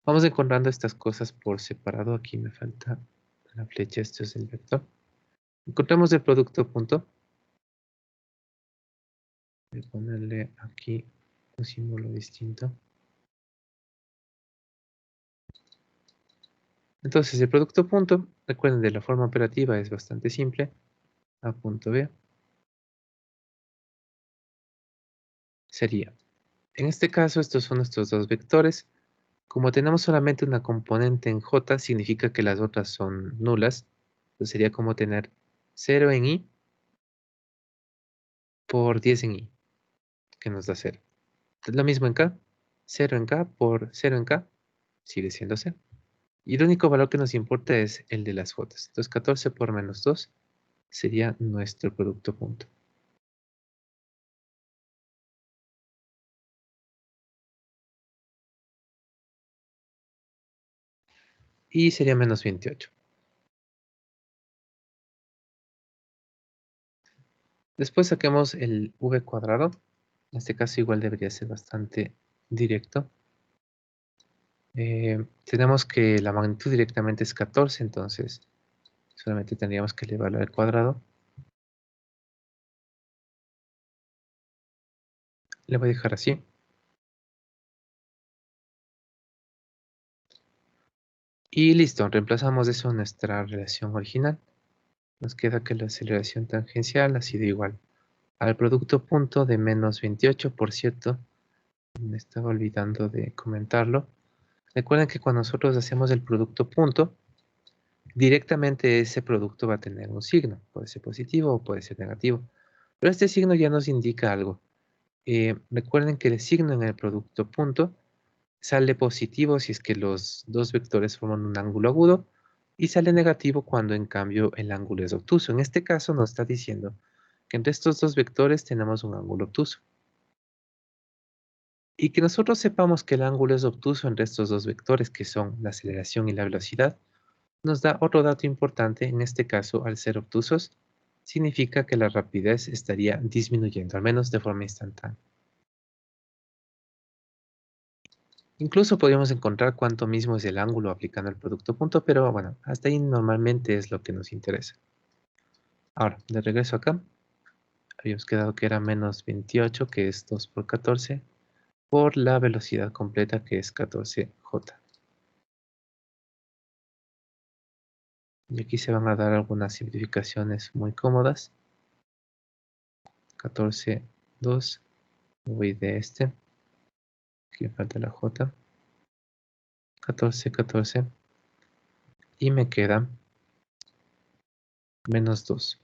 Vamos encontrando estas cosas por separado. Aquí me falta la flecha, esto es el vector. Encontramos el producto punto. Voy a ponerle aquí un símbolo distinto. Entonces el producto punto, recuerden de la forma operativa es bastante simple. A punto B sería, en este caso estos son nuestros dos vectores. Como tenemos solamente una componente en J, significa que las otras son nulas. Entonces sería como tener 0 en I por 10 en y, que nos da 0. Lo mismo en k, 0 en k por 0 en k, sigue siendo 0. Y el único valor que nos importa es el de las j. Entonces 14 por menos 2 sería nuestro producto punto. Y sería menos 28. Después saquemos el v cuadrado. En este caso igual debería ser bastante directo. Tenemos que la magnitud directamente es 14, entonces solamente tendríamos que elevarlo al cuadrado. Le voy a dejar así. Y listo, reemplazamos eso en nuestra relación original. Nos queda que la aceleración tangencial ha sido igual al producto punto de menos 28, por cierto. Me estaba olvidando de comentarlo. Recuerden que cuando nosotros hacemos el producto punto, directamente ese producto va a tener un signo. Puede ser positivo o puede ser negativo. Pero este signo ya nos indica algo. Recuerden que el signo en el producto punto sale positivo si es que los dos vectores forman un ángulo agudo y sale negativo cuando en cambio el ángulo es obtuso. En este caso nos está diciendo que entre estos dos vectores tenemos un ángulo obtuso. Y que nosotros sepamos que el ángulo es obtuso entre estos dos vectores, que son la aceleración y la velocidad, nos da otro dato importante. En este caso, al ser obtusos, significa que la rapidez estaría disminuyendo, al menos de forma instantánea. Incluso podríamos encontrar cuánto mismo es el ángulo aplicando el producto punto, pero bueno, hasta ahí normalmente es lo que nos interesa. Ahora, de regreso acá, habíamos quedado que era menos 28, que es 2 por 14, por la velocidad completa, que es 14j. Y aquí se van a dar algunas simplificaciones muy cómodas. 14, 2, voy de este, aquí me falta la j, 14, 14, y me queda menos 2.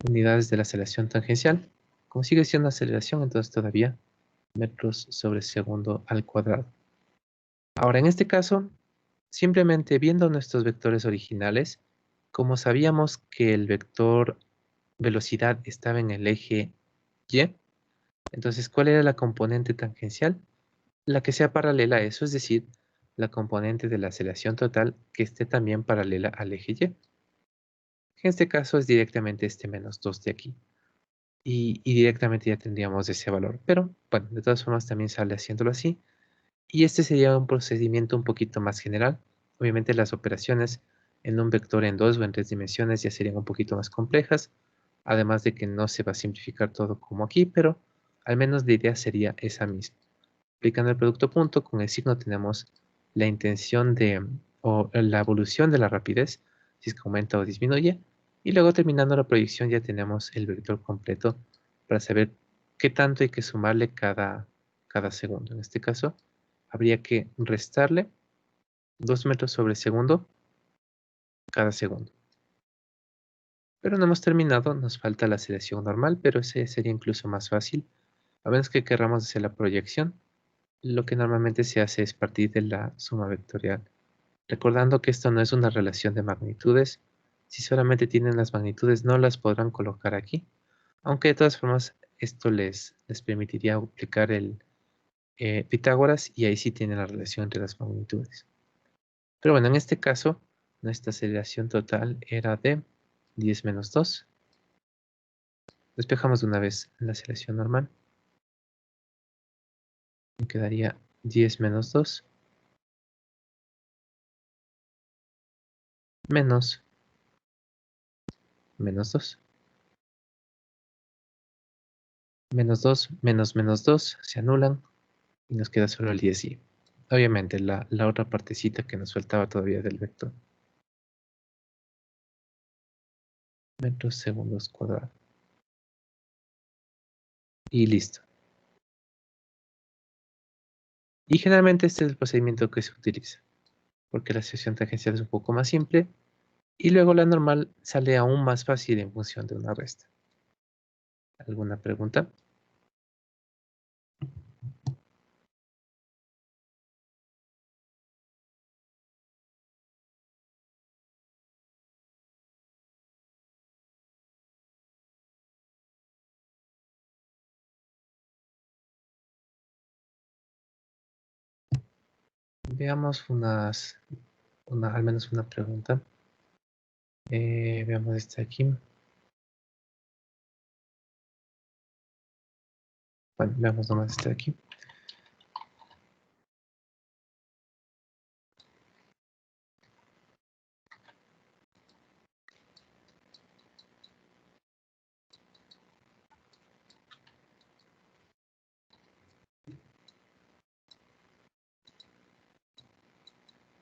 Unidades de la aceleración tangencial. Como sigue siendo aceleración, entonces todavía metros sobre segundo al cuadrado. Ahora, en este caso, simplemente viendo nuestros vectores originales, como sabíamos que el vector velocidad estaba en el eje Y, entonces, ¿cuál era la componente tangencial? La que sea paralela a eso, es decir, la componente de la aceleración total que esté también paralela al eje Y. En este caso es directamente este menos 2 de aquí. Y directamente ya tendríamos ese valor. Pero, bueno, de todas formas también sale haciéndolo así. Y este sería un procedimiento un poquito más general. Obviamente las operaciones en un vector en 2 o en 3 dimensiones ya serían un poquito más complejas. Además de que no se va a simplificar todo como aquí, pero al menos la idea sería esa misma. Aplicando el producto punto, con el signo tenemos la intención de, o la evolución de la rapidez, si es que aumenta o disminuye. Y luego terminando la proyección ya tenemos el vector completo para saber qué tanto hay que sumarle cada segundo. En este caso, habría que restarle 2 metros sobre segundo cada segundo. Pero no hemos terminado, nos falta la aceleración normal, pero ese sería incluso más fácil. A menos que queramos hacer la proyección, lo que normalmente se hace es partir de la suma vectorial. Recordando que esto no es una relación de magnitudes, si solamente tienen las magnitudes no las podrán colocar aquí, aunque de todas formas esto les permitiría aplicar el Pitágoras y ahí sí tienen la relación entre las magnitudes. Pero bueno, en este caso, nuestra aceleración total era de 10 menos 2. Despejamos de una vez la aceleración normal. Me quedaría 10 menos 2 menos menos 2. Menos 2 menos menos 2 se anulan y nos queda solo el 10y. Obviamente la otra partecita que nos faltaba todavía del vector. Metros segundos cuadrados. Y listo. Y generalmente este es el procedimiento que se utiliza, porque la aceleración tangencial es un poco más simple y luego la normal sale aún más fácil en función de una resta. ¿Alguna pregunta? Veamos al menos una pregunta. Veamos esta aquí. Bueno, veamos nomás esta de aquí.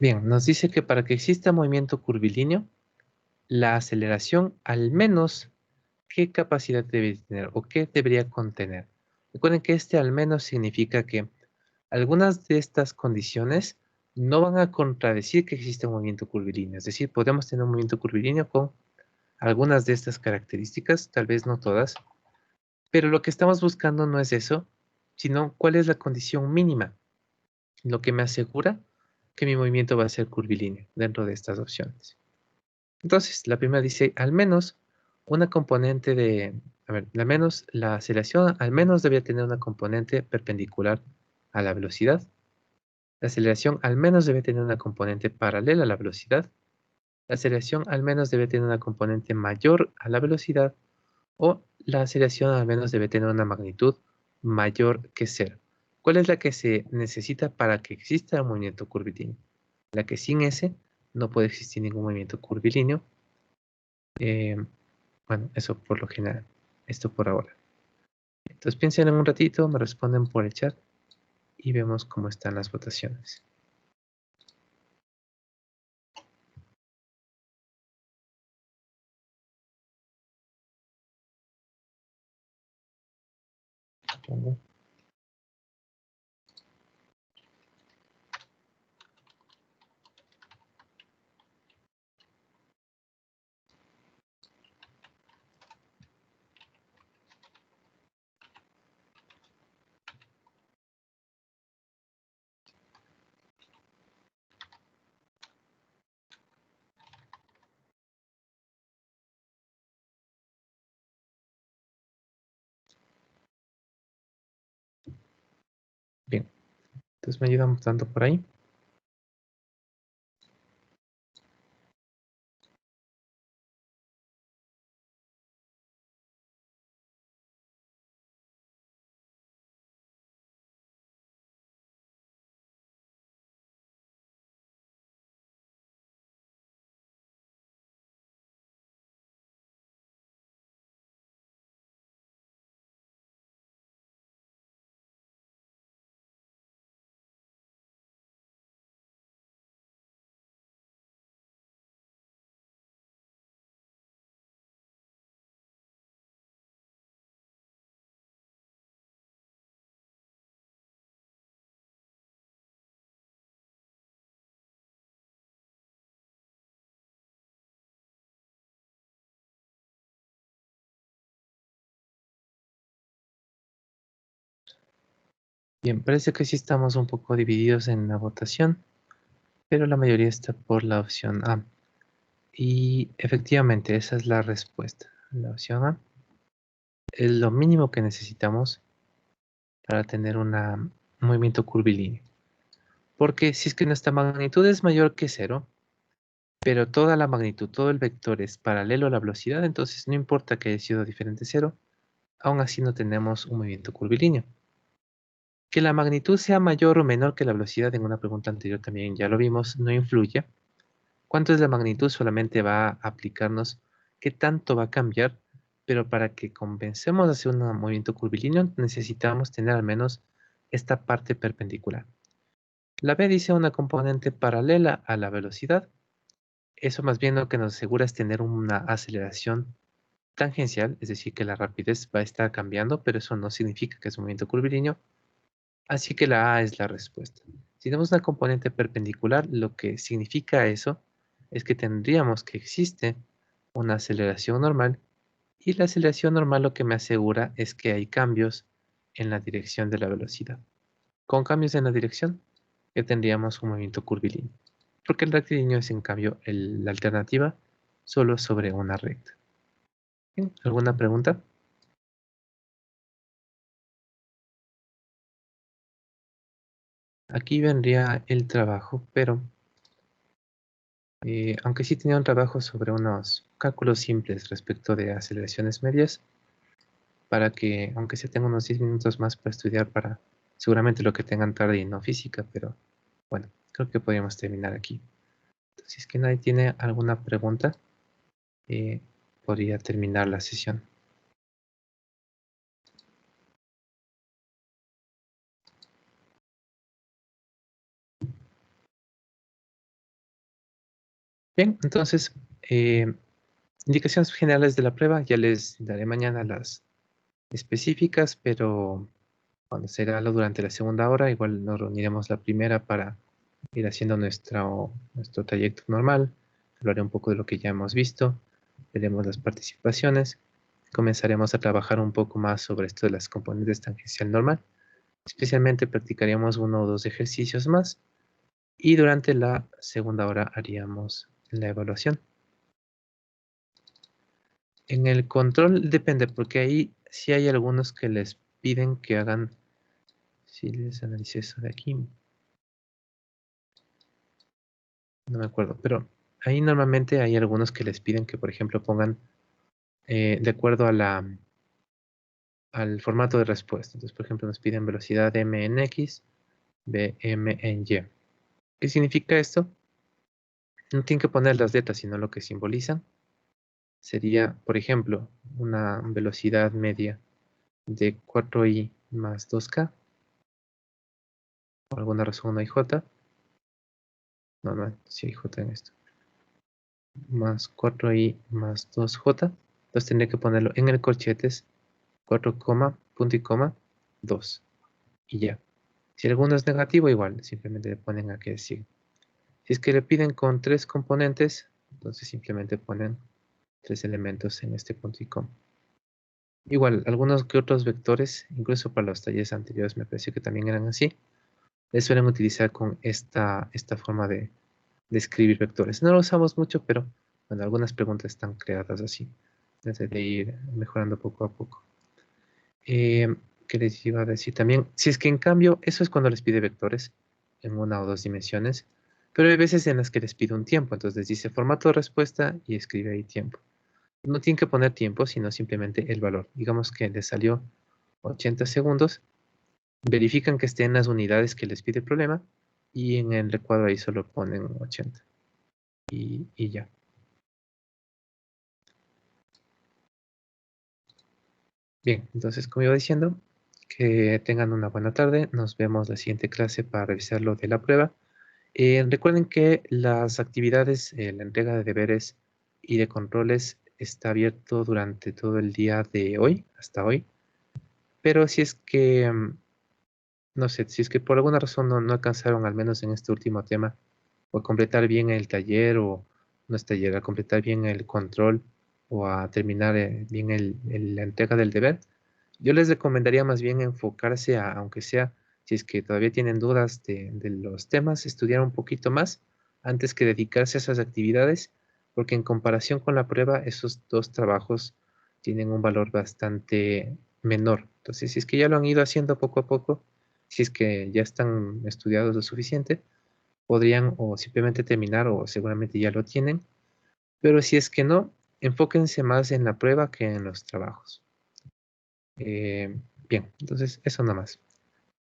Bien, nos dice que para que exista movimiento curvilíneo, la aceleración al menos, ¿qué capacidad debe tener o qué debería contener? Recuerden que este al menos significa que algunas de estas condiciones no van a contradecir que existe un movimiento curvilíneo. Es decir, podemos tener un movimiento curvilíneo con algunas de estas características, tal vez no todas, pero lo que estamos buscando no es eso, sino cuál es la condición mínima, lo que me asegura que mi movimiento va a ser curvilíneo dentro de estas opciones. Entonces, la primera dice, al menos una componente la aceleración al menos debe tener una componente perpendicular a la velocidad. La aceleración al menos debe tener una componente paralela a la velocidad. La aceleración al menos debe tener una componente mayor a la velocidad. O la aceleración al menos debe tener una magnitud mayor que cero. ¿Cuál es la que se necesita para que exista un movimiento curvilíneo? La que sin S no puede existir ningún movimiento curvilíneo. Eh, bueno, eso por lo general. Esto por ahora. Entonces piensen en un ratito, me responden por el chat y vemos cómo están las votaciones. Supongo. Bien, entonces me ayudan votando por ahí. Bien, parece que sí estamos un poco divididos en la votación, pero la mayoría está por la opción A. Y efectivamente, esa es la respuesta. La opción A es lo mínimo que necesitamos para tener un movimiento curvilíneo. Porque si es que nuestra magnitud es mayor que cero, pero toda la magnitud, todo el vector es paralelo a la velocidad, entonces no importa que haya sido diferente a cero, aún así no tenemos un movimiento curvilíneo. Que la magnitud sea mayor o menor que la velocidad en una pregunta anterior también ya lo vimos, no influye. ¿Cuánto es la magnitud? Solamente va a aplicarnos qué tanto va a cambiar, pero para que convencemos de hacer un movimiento curvilíneo necesitamos tener al menos esta parte perpendicular. La B dice una componente paralela a la velocidad. Eso más bien lo que nos asegura es tener una aceleración tangencial, es decir, que la rapidez va a estar cambiando, pero eso no significa que es un movimiento curvilíneo. Así que la A es la respuesta. Si tenemos una componente perpendicular, lo que significa eso es que tendríamos que existe una aceleración normal, y la aceleración normal lo que me asegura es que hay cambios en la dirección de la velocidad. Con cambios en la dirección, ya tendríamos un movimiento curvilíneo, porque el rectilíneo es en cambio la alternativa solo sobre una recta. ¿Bien? ¿Alguna pregunta? Aquí vendría el trabajo, pero aunque sí tenía un trabajo sobre unos cálculos simples respecto de aceleraciones medias, para que, aunque se tenga unos 10 minutos más para estudiar para seguramente lo que tengan tarde y no física, pero bueno, creo que podríamos terminar aquí. Entonces, si es que nadie tiene alguna pregunta, podría terminar la sesión. Bien, entonces, indicaciones generales de la prueba, ya les daré mañana las específicas, pero bueno, será durante la segunda hora, igual nos reuniremos la primera para ir haciendo nuestro trayecto normal. Hablaré un poco de lo que ya hemos visto, veremos las participaciones, comenzaremos a trabajar un poco más sobre esto de las componentes tangencial normal, especialmente practicaríamos uno o dos ejercicios más, y durante la segunda hora haríamos la evaluación. En el control depende, porque ahí sí hay algunos que les piden que hagan, si les analicé eso de aquí, no me acuerdo, pero ahí normalmente hay algunos que les piden que, por ejemplo, pongan de acuerdo a al formato de respuesta. Entonces, por ejemplo, nos piden velocidad m en x, b m en y. ¿Qué significa esto? No tienen que poner las letras, sino lo que simbolizan. Sería, por ejemplo, una velocidad media de 4i más 2k. Por alguna razón no hay j. No, sí hay j en esto. Más 4i más 2j. Entonces tendré que ponerlo en el corchetes 4, punto y coma, 2. Y ya. Si alguno es negativo, igual, simplemente le ponen a que sigue. Si es que le piden con 3 componentes, entonces simplemente ponen 3 elementos en este punto y coma. Igual, algunos que otros vectores, incluso para los talleres anteriores me pareció que también eran así, les suelen utilizar con esta forma de escribir vectores. No lo usamos mucho, pero bueno, algunas preguntas están creadas así, desde de ir mejorando poco a poco. ¿Qué les iba a decir también? Si es que en cambio, eso es cuando les pide vectores en una o dos dimensiones, pero hay veces en las que les pide un tiempo, entonces les dice formato de respuesta y escribe ahí tiempo. No tienen que poner tiempo, sino simplemente el valor. Digamos que les salió 80 segundos, verifican que estén en las unidades que les pide el problema y en el recuadro ahí solo ponen 80 y ya. Bien, entonces como iba diciendo, que tengan una buena tarde. Nos vemos la siguiente clase para revisar lo de la prueba. Recuerden que las actividades, la entrega de deberes y de controles está abierto durante todo el día de hoy, hasta hoy. Pero si es que, no sé, si es que por alguna razón no alcanzaron, al menos en este último tema, o a completar bien el taller o no es taller, a completar bien el control o a terminar bien la entrega del deber, yo les recomendaría más bien enfocarse a, aunque sea, si es que todavía tienen dudas de los temas, estudiar un poquito más antes que dedicarse a esas actividades, porque en comparación con la prueba, esos dos trabajos tienen un valor bastante menor. Entonces, si es que ya lo han ido haciendo poco a poco, si es que ya están estudiados lo suficiente, podrían o simplemente terminar o seguramente ya lo tienen, pero si es que no, enfóquense más en la prueba que en los trabajos. Bien, entonces eso nada más.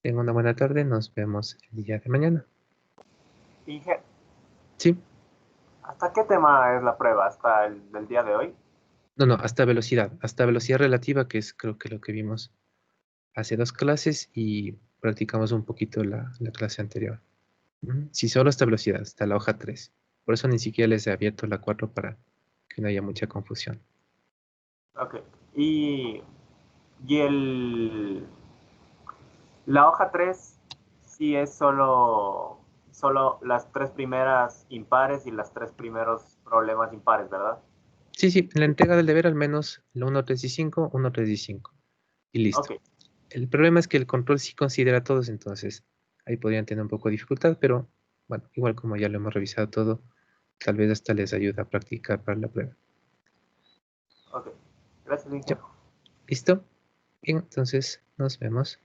Tengan una buena tarde, nos vemos el día de mañana. Inge, Sí, ¿hasta qué tema es la prueba? ¿Hasta el del día de hoy? no, hasta velocidad relativa, que es creo que lo que vimos hace dos clases y practicamos un poquito la clase anterior. Sí, solo hasta velocidad, hasta la hoja 3. Por eso ni siquiera les he abierto la 4 para que no haya mucha confusión. Ok. Y el, La hoja 3 sí es solo las 3 primeras impares y las 3 primeros problemas impares, ¿verdad? Sí, sí, en la entrega del deber al menos el 1, 3 y 5, 1, 3 y 5. Y listo. Ok, El problema es que el control sí considera todos, entonces ahí podrían tener un poco de dificultad, pero bueno, igual como ya lo hemos revisado todo, tal vez hasta les ayuda a practicar para la prueba. ok. Gracias, Ya, ingeniero. ¿listo? Bien, entonces nos vemos.